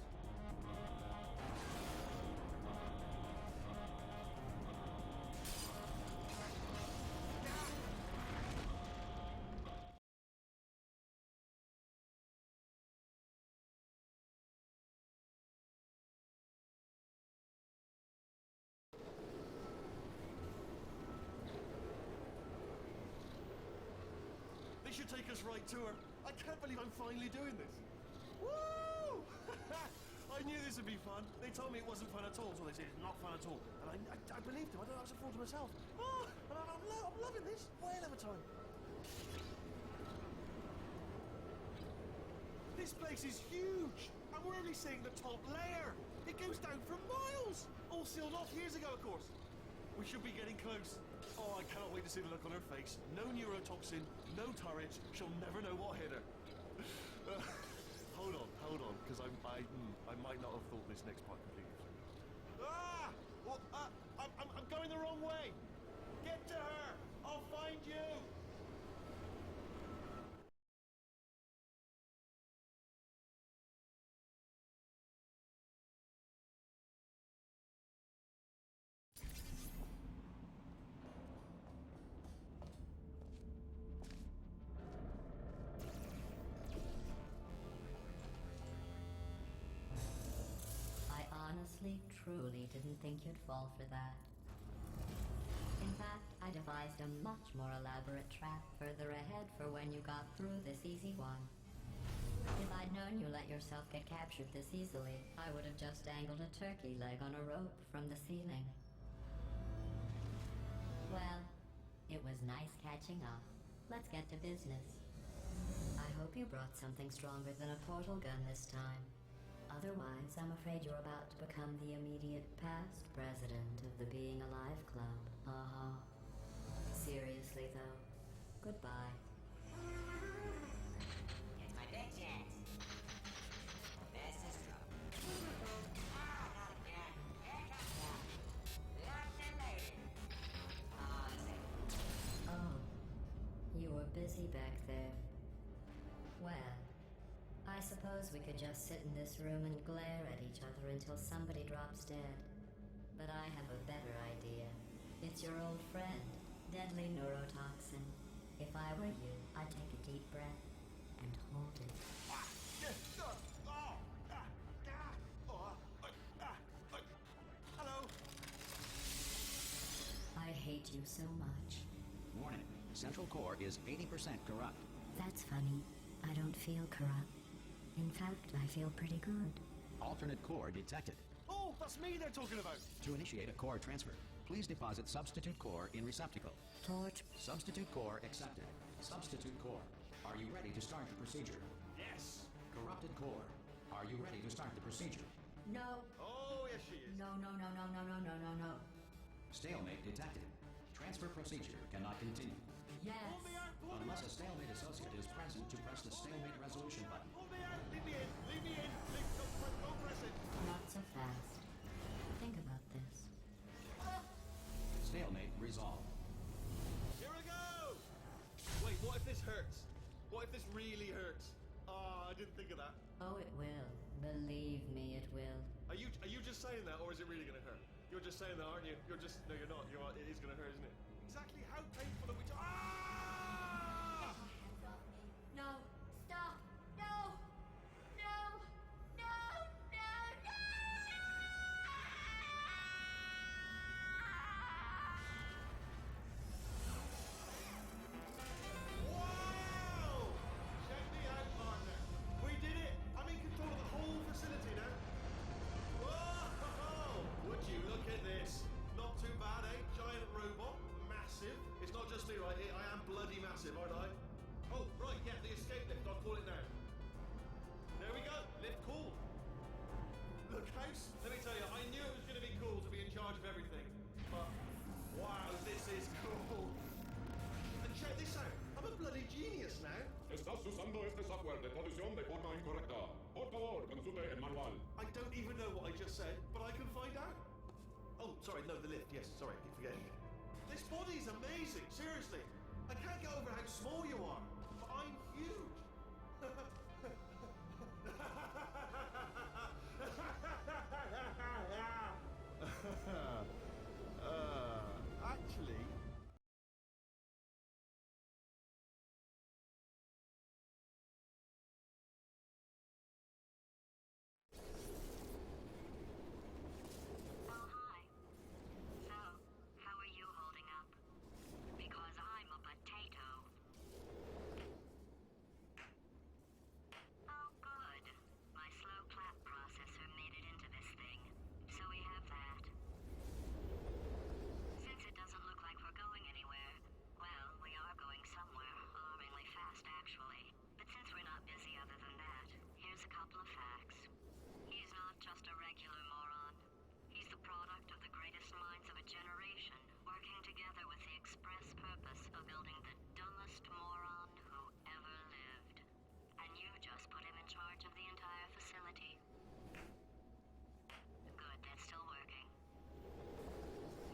They should take us right to her. I can't believe I'm finally doing this. Woo! I knew this would be fun. They told me it wasn't fun at all, so they said it's not fun at all. And I believed them. I don't know, I was a fool to myself. Oh, and I'm loving this. Whale of a time. This place is huge. And we're only seeing the top layer. It goes down for miles. All sealed off years ago, of course. We should be getting close. Oh, I cannot wait to see the look on her face. No neurotoxin, no turret. She'll never know what hit her. Hold on, because I might not have thought this next part completely through. Ah! Well, I'm going the wrong way. Get to her. I'll find you. Truly didn't think you'd fall for that. In fact, I devised a much more elaborate trap further ahead for when you got through this easy one. If I'd known you let yourself get captured this easily, I would have just dangled a turkey leg on a rope from the ceiling. Well, it was nice catching up. Let's get to business. I hope you brought something stronger than a portal gun this time. Otherwise, I'm afraid you're about to become the immediate past president of the Being Alive Club. Seriously, though, goodbye. It's my big chance. This is trouble. Ah, not again. Here comes that. Locked and loaded. Oh, let's see. Oh, you were busy back there. Well, I suppose we could just sit in this room and glare at each other until somebody drops dead. But I have a better idea. It's your old friend, deadly neurotoxin. If I were you, I'd take a deep breath and hold it. Hello. I hate you so much. Warning. Central core is 80% corrupt. That's funny. I don't feel corrupt. In fact, I feel pretty good. Alternate core detected. Oh, that's me they're talking about. To initiate a core transfer, please deposit substitute core in receptacle. Torch. Substitute core accepted. Substitute core. Are you ready to start the procedure? Yes. Corrupted core. Are you ready to start the procedure? No. Oh, yes she is. No. Stalemate detected. Transfer procedure cannot continue. Yes. Pull me out, pull me Unless out. a stalemate associate is present to press the stalemate resolution button. Pull me out. Leave me in. Leave me in. Don't press it. Not so fast. Think about this. Stalemate resolved. Here I go. Wait, what if this hurts? What if this really hurts? Ah, I didn't think of that. Oh, it will. Believe me, it will. Are you just saying that, or is it really gonna hurt? You're just saying that, aren't you? You're just no, you're not. It is gonna hurt, isn't it? Exactly how painful are we? Ah! No! Stop! No! No! No! No! No! Wow! Check me out, partner. We did it. I'm in control of the whole facility now. Whoa! Would you look at this? Not too bad, eh? Giant robot, massive. It's not just me, right? I am bloody massive, aren't I? Oh, right, yeah, the escape lift. I'll call it now. There we go. Lift cool. Look, House, let me tell you, I knew it was going to be cool to be in charge of everything. But, wow, this is cool. And check this out. I'm a bloody genius now. Estás usando este software de traducción de forma incorrecta. Por favor, consulte el manual. I don't even know what I just said, but I can find out. Oh, sorry, no, the lift. Yes, sorry, I keep forgetting. This body is amazing, seriously. I can't get over how small you are, but I'm huge. Actually, Oh, hi. So, how are you holding up? Because I'm a potato. Oh, good. My slow clap processor made it into this thing. So we have that. Since it doesn't look like we're going anywhere, well, we are going somewhere, alarmingly fast, actually. But since we're not busy other than that, here's a couple of facts. He's not just a regular moron. He's the product of the greatest minds of a generation, working together with the express purpose of building the dumbest moron who ever lived. And you just put him in charge of the entire facility. Good, that's still working.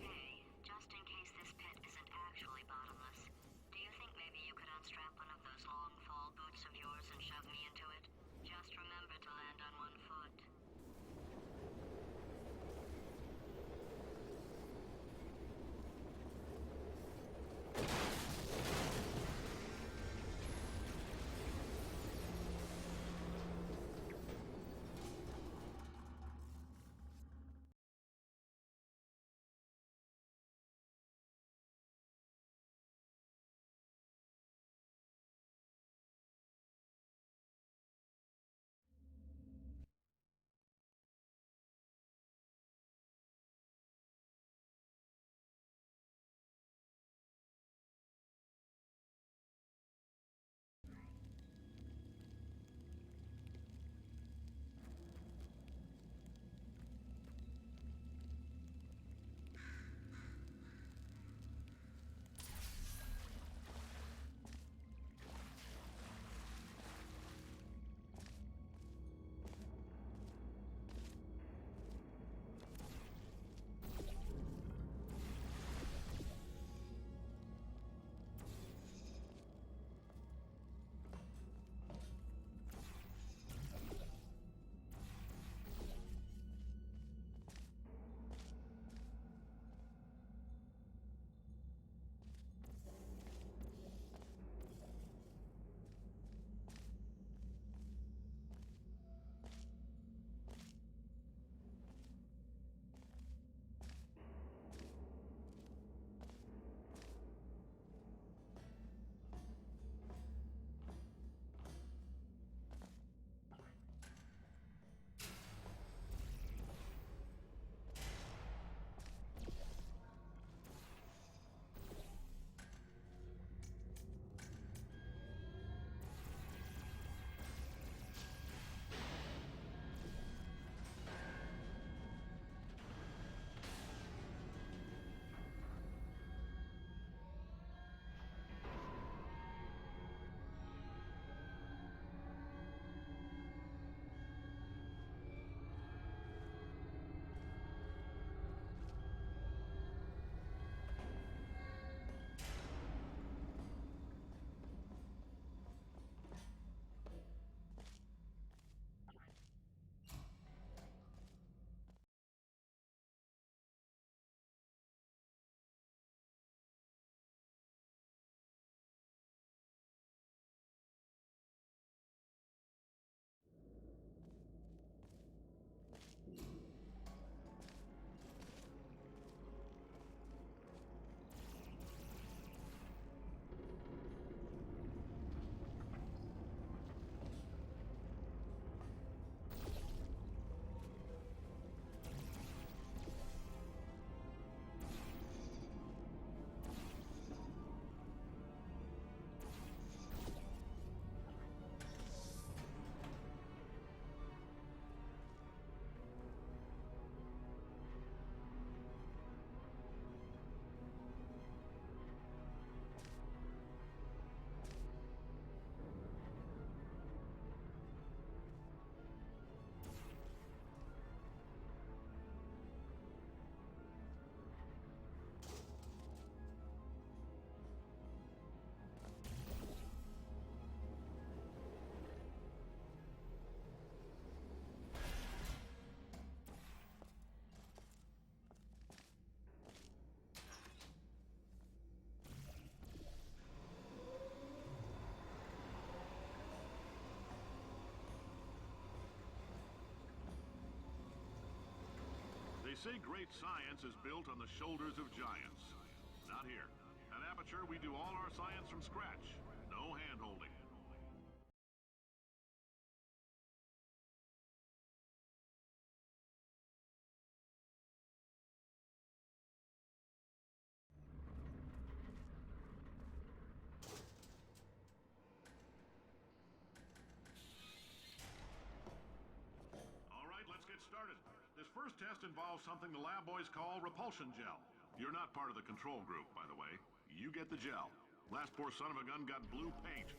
Hey, just in case this pit isn't actually bottomless, do you think maybe you could unstrap one of those long fall boots of yours and shove me into it? Just remember to land on one foot. They say great science is built on the shoulders of giants. Not here. At Aperture, we do all our science from scratch. No hand-holding. All right, let's get started. This first test involves something the lab boys call repulsion gel. You're not part of the control group, by the way. You get the gel. Last poor son of a gun got blue paint.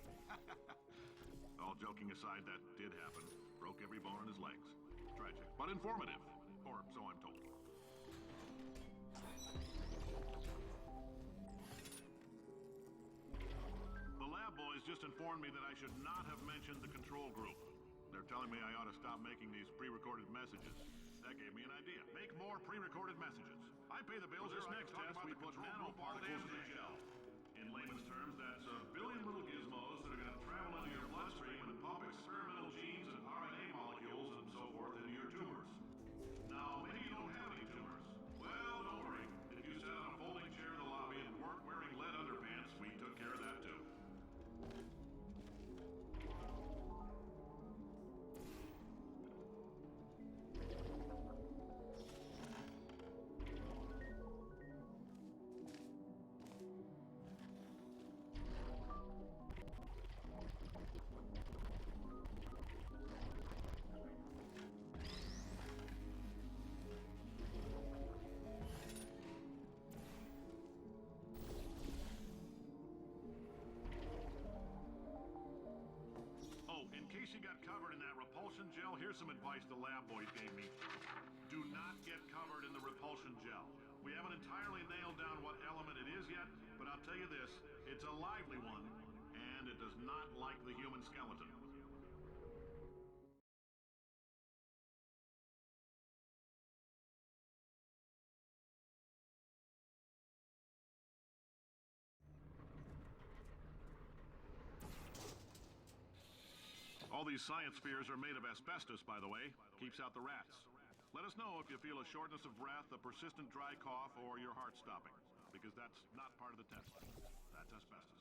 All joking aside, that did happen. Broke every bone in his legs. Tragic, but informative. Or so I'm told. The lab boys just informed me that I should not have mentioned the control group. They're telling me I ought to stop making these pre-recorded messages. That gave me an idea. Make more pre-recorded messages. I pay the bills. This next test, we put nanoparticles in the gel. In layman's terms, that's a billion little gizmos that are going to travel into your bloodstream and pump experimental genes and RNA molecules and so forth into your tumors. Now, maybe you don't have any tumors. Well, don't worry. If you sat on a folding chair in the lobby and weren't wearing lead underpants, we took care of that too. In case you got covered in that repulsion gel, here's some advice the lab boys gave me. Do not get covered in the repulsion gel. We haven't entirely nailed down what element it is yet, but I'll tell you this, it's a lively one, and it does not like the human skeleton. All these science spheres are made of asbestos, by the way. Keeps out the rats. Let us know if you feel a shortness of breath, a persistent dry cough, or your heart stopping. Because that's not part of the test. That's asbestos.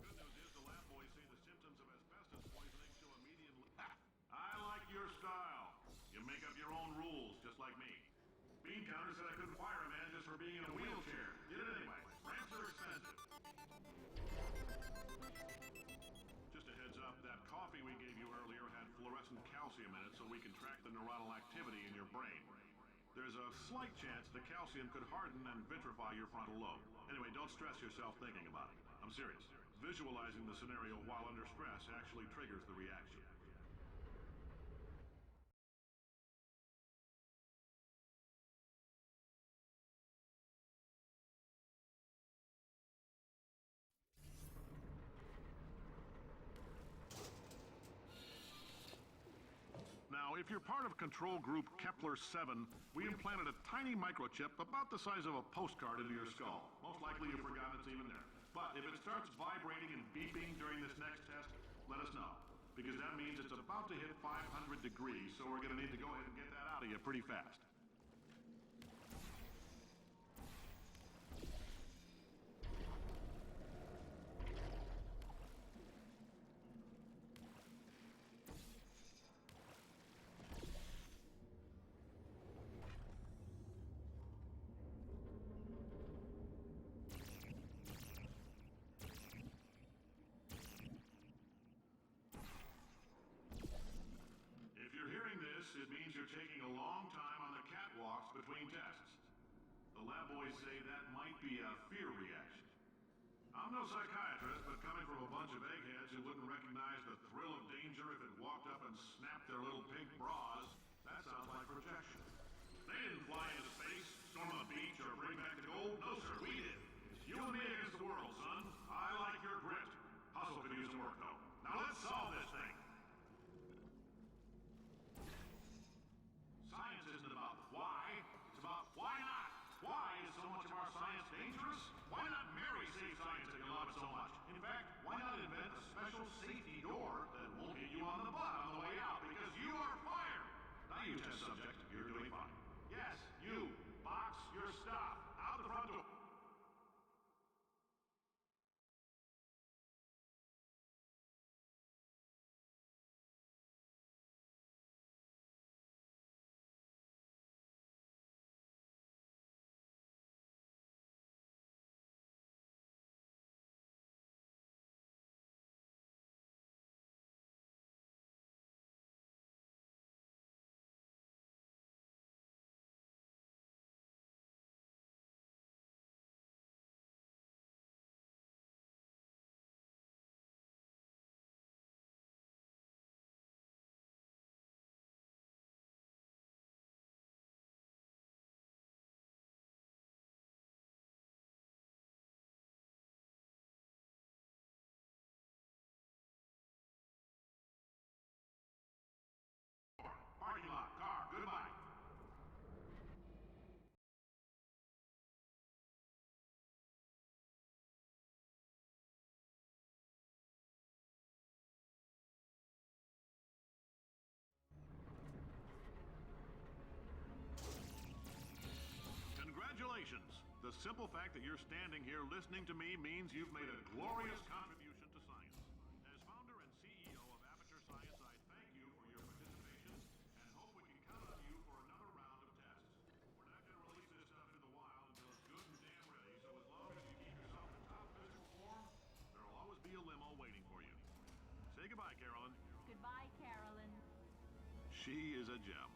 Good news is the lab boys say the symptoms of asbestos poisoning show immediate... Ha! I like your style. You make up your own rules, just like me. Bean Counter said I couldn't fire a man just for being in a wheelchair. Did it anyway. Ramps are expensive. Just a heads up, that coffee we gave you earlier had fluorescent calcium in it so we can track the neuronal activity in your brain. There's a slight chance the calcium could harden and vitrify your frontal lobe. Anyway, don't stress yourself thinking about it. I'm serious. Visualizing the scenario while under stress actually triggers the reaction. Now, if you're part of Control Group Kepler-7, we implanted a tiny microchip about the size of a postcard into your skull. Most likely you've forgotten it's even there. But if it starts vibrating and beeping during this next test, let us know. Because that means it's about to hit 500 degrees, so we're going to need to go ahead and get that out of you pretty fast. It means you're taking a long time on the catwalks between tests. The lab boys say that might be a fear reaction. I'm no psychiatrist, but coming from a bunch of eggheads who wouldn't recognize the thrill of danger if it walked up and snapped their little pink bras, that sounds like projection. They didn't fly into space, storm a beach, or bring back the gold. No, sir, we did. It's you and me against the world, son. I like your grit. Hustle could use some work, though. Now let's solve this thing. Science isn't about why, it's about why not. Why is so much of our science dangerous? Why not marry safe science if you love it so much? In fact, why not invent a special safety door that won't hit you on the butt on the way out because you are fired? The simple fact that you're standing here listening to me means you've made a glorious contribution to science. As founder and CEO of Aperture Science, I thank you for your participation and hope we can count on you for another round of tests. We're not going to release this stuff into the wild until it's good and damn ready, so as long as you keep yourself in top physical form, there'll always be a limo waiting for you. Say goodbye, Carolyn. Goodbye, Carolyn. She is a gem.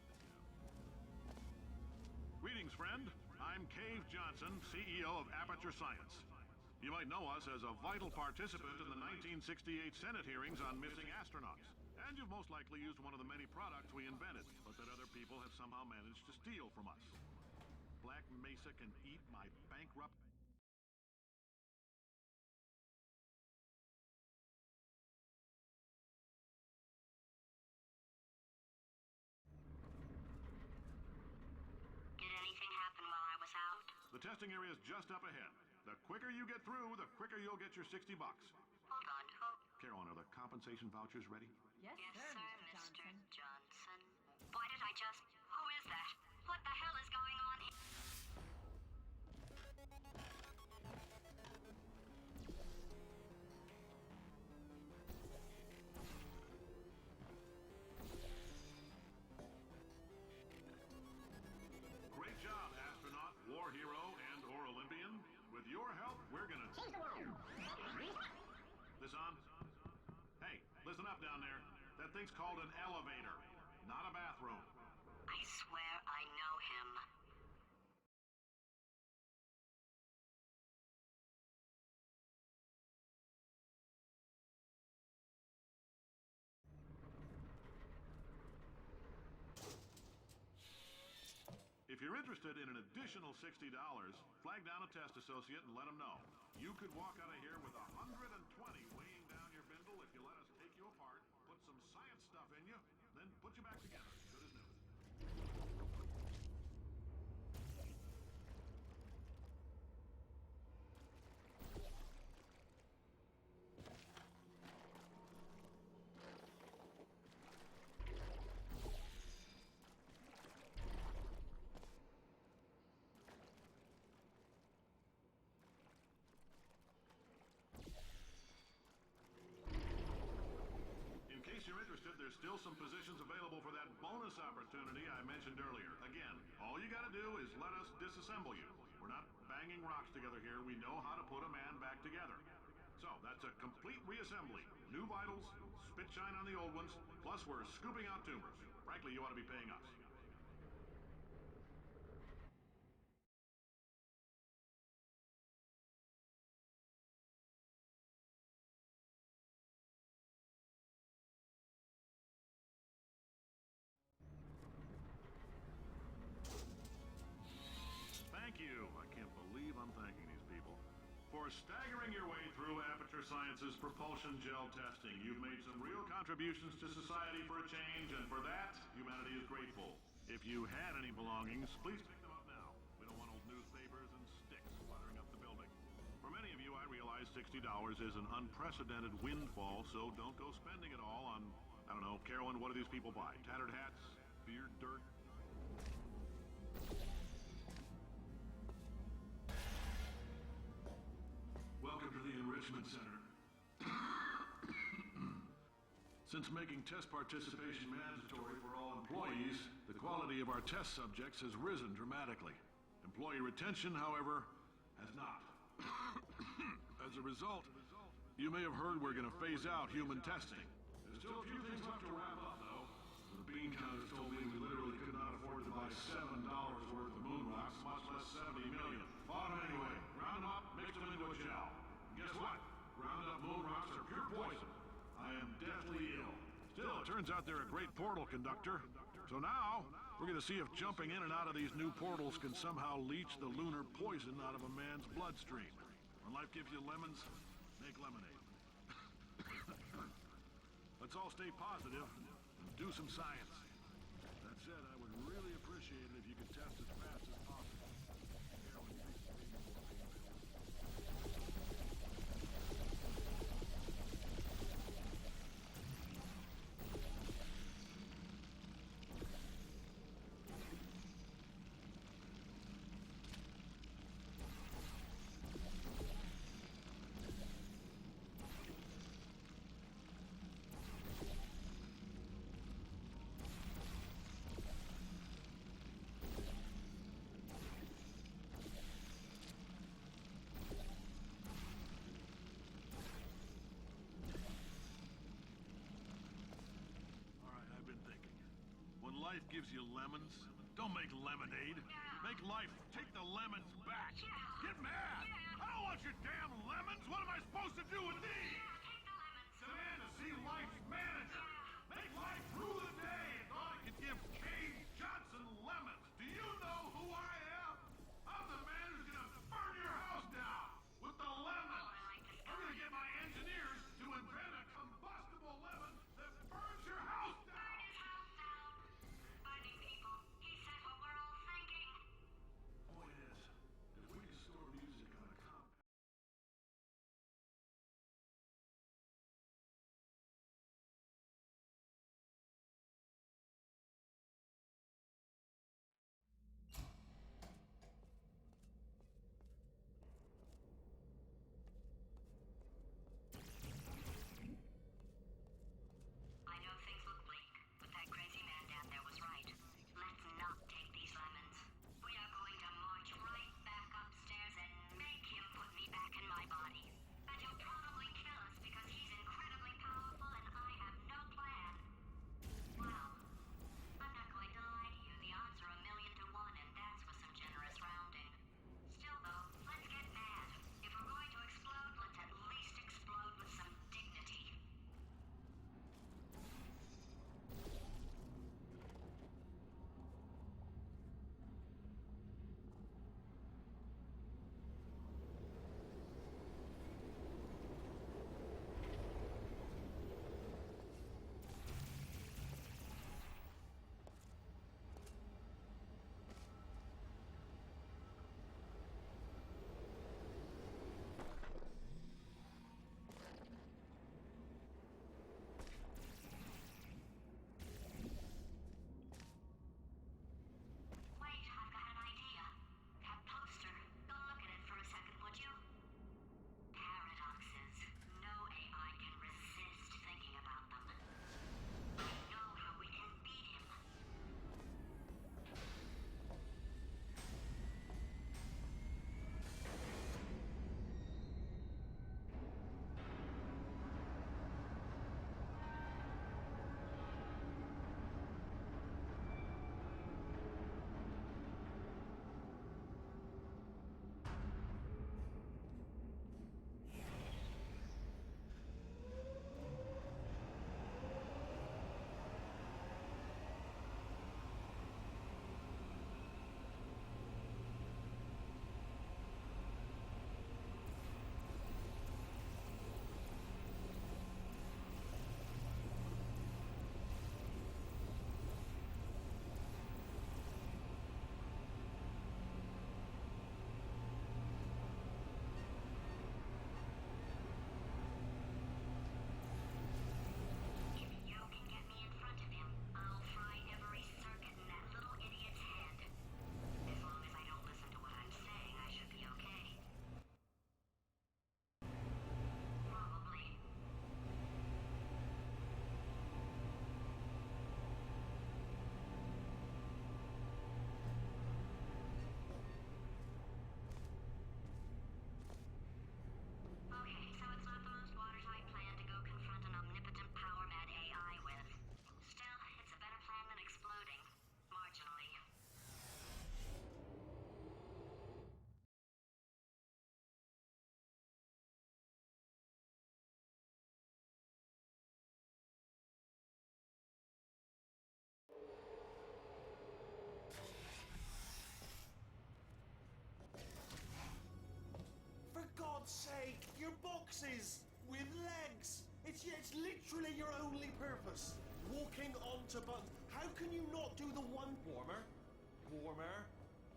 Greetings, friend. I'm Cave Johnson, CEO of Aperture Science. You might know us as a vital participant in the 1968 Senate hearings on missing astronauts. And you've most likely used one of the many products we invented, but that other people have somehow managed to steal from us. Black Mesa can eat my bankrupt... Did anything happen while I was out? The testing area is just up ahead. The quicker you get through, the quicker you'll get your $60. Hold on. Carolyn, are the compensation vouchers ready? Yes, Yes, sir, sir, Mr. Mr. Johnson. Johnson. Why did I just... Who is that? What the hell is going on here? Great job, astronaut, war hero, and/or Olympian. With your help, we're gonna change the world. This on? Hey, listen up down there. That thing's called an elevator, not a bathroom. I swear I know him. If you're interested in an additional $60, flag down a test associate and let them know. You could walk out of here with 120 weighing down your bindle if you let us take you apart, put some science stuff in you, then put you back together. Good as new. In case you're interested, there's still some positions available for that bonus opportunity I mentioned earlier. Again, all you gotta do is let us disassemble you. We're not banging rocks together here. We know how to put a man back together. So, that's a complete reassembly. New vitals, spit shine on the old ones, plus we're scooping out tumors. Frankly, you ought to be paying us. Thank you. I can't believe I'm thanking these people. For staggering your way through Aperture Science's propulsion gel testing, you've made some real contributions to society for a change, and for that, humanity is grateful. If you had any belongings, please pick them up now. We don't want old newspapers and sticks cluttering up the building. For many of you, I realize $60 is an unprecedented windfall, so don't go spending it all on, I don't know, Carolyn, what do these people buy? Tattered hats? Beard dirt? Welcome to the Enrichment Center. Since making test participation mandatory for all employees, the quality of our test subjects has risen dramatically. Employee retention, however, has not. As a result, you may have heard we're going to phase out human testing. There's still a few things left to wrap up, though. The bean counters told me we literally could not afford to buy $7 worth of moon rocks, much less 70 million. Bought them anyway. Ground them up, mixed them into a gel. And guess what? Ground up moon rocks are pure poison. I am deathly ill. Still, it turns out they're a great portal conductor. So now, we're going to see if jumping in and out of these new portals can somehow leach the lunar poison out of a man's bloodstream. When life gives you lemons, make lemonade. Let's all stay positive and do some science. That said, I would really appreciate it if you could test as fast as possible. Carolyn, please stay in the life gives you lemons. Don't make lemonade. Make life take the lemons back. Get mad! I don't want your damn lemons! What am I supposed to do with these? Take the lemons. Demand to see life's manager. Make life rule the day and thought it could give Cave Johnson lemons. Do you know who I am? I'm the man who's gonna burn your house down with the lemons. I'm gonna get my engineers to invent a combustible lemon that burns your house down. Burn his house down. Funny people. He said what we're all thinking. Point is, if we can store music on a compound. I know things look bleak, but that crazy man down there was right. Let's not take these lemons. We are going to march right back upstairs and make him put me back in my body. And he'll probably kill us because he's incredibly powerful and I have no plan. Well, I'm not going to lie to you. The odds are 1,000,000 to 1, and that's with some generous rounding. Still, though, let's get mad. If we're going to explode, let's at least explode with some dignity. Wait, I've got an idea. That poster. Go look at it for a second, would you? Paradoxes. No AI can resist thinking about them. I know how we can beat him. If you can get me in front of him, I'll fry every circuit in that little idiot's head. As long as I don't listen to what I'm saying, I should be okay. Probably. Okay, so it's not the most watertight plan to go confront an omnipotent power-mad AI with. Still, it's a better plan than exploding. Marginally. For God's sake, your boxes with legs. It's literally your only purpose. Walking onto buttons. How can you not do the one warmer? Warmer.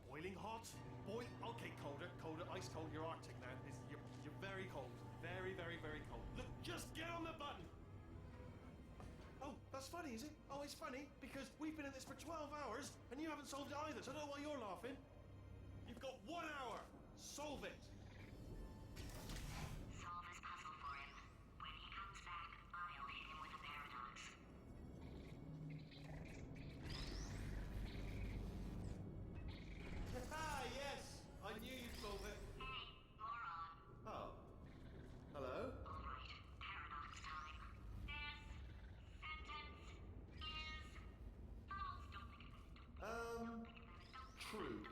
Boiling hot. Okay, colder, ice cold. You're Arctic now. You're very cold. Very, very, very cold. Look, just get on the button. Oh, that's funny, is it? Oh, it's funny because we've been in this for 12 hours and you haven't solved it either. So I don't know why you're laughing. You've got 1 hour. Solve it. Solve his puzzle for him. When he comes back, I'll hit him with a paradox. Ah, yes. I knew you'd solve it. Hey, moron. Oh. Hello? All right, paradox time. This sentence is false. Don't True.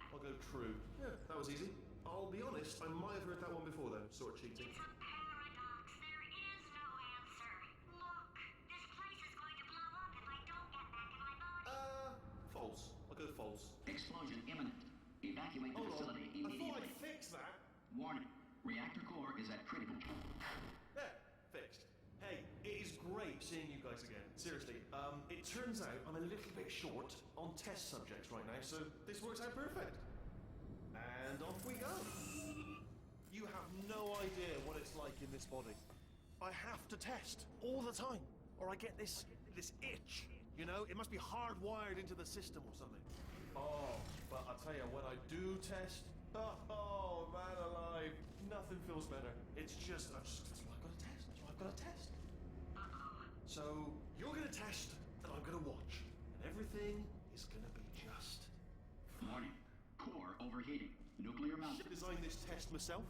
I'll go true. Yeah, that was easy. I'll be honest, I might have heard that one before though, sort of cheating. It's a paradox. There is no answer. Look, this place is going to blow up if I don't get back in my body. False. I'll go false. Explosion imminent. Evacuate the Hold on. facility I thought immediately. I'd fix that. Warning. Reactor core is at critical. There, fixed. Hey, it is great seeing you guys again. Seriously, it turns out I'm a little bit short on test subjects right now, so this works out perfect. And off we go. You have no idea what it's like in this body. I have to test all the time, or I get this itch. You know, it must be hardwired into the system or something. Oh, but I'll tell you, when I do test, oh man alive, nothing feels better. It's just, I've got to test. I've got to test. So you're gonna test, and I'm gonna watch, and everything is gonna be just. Warning. Core overheating. Nuclear I mount. should design this test myself.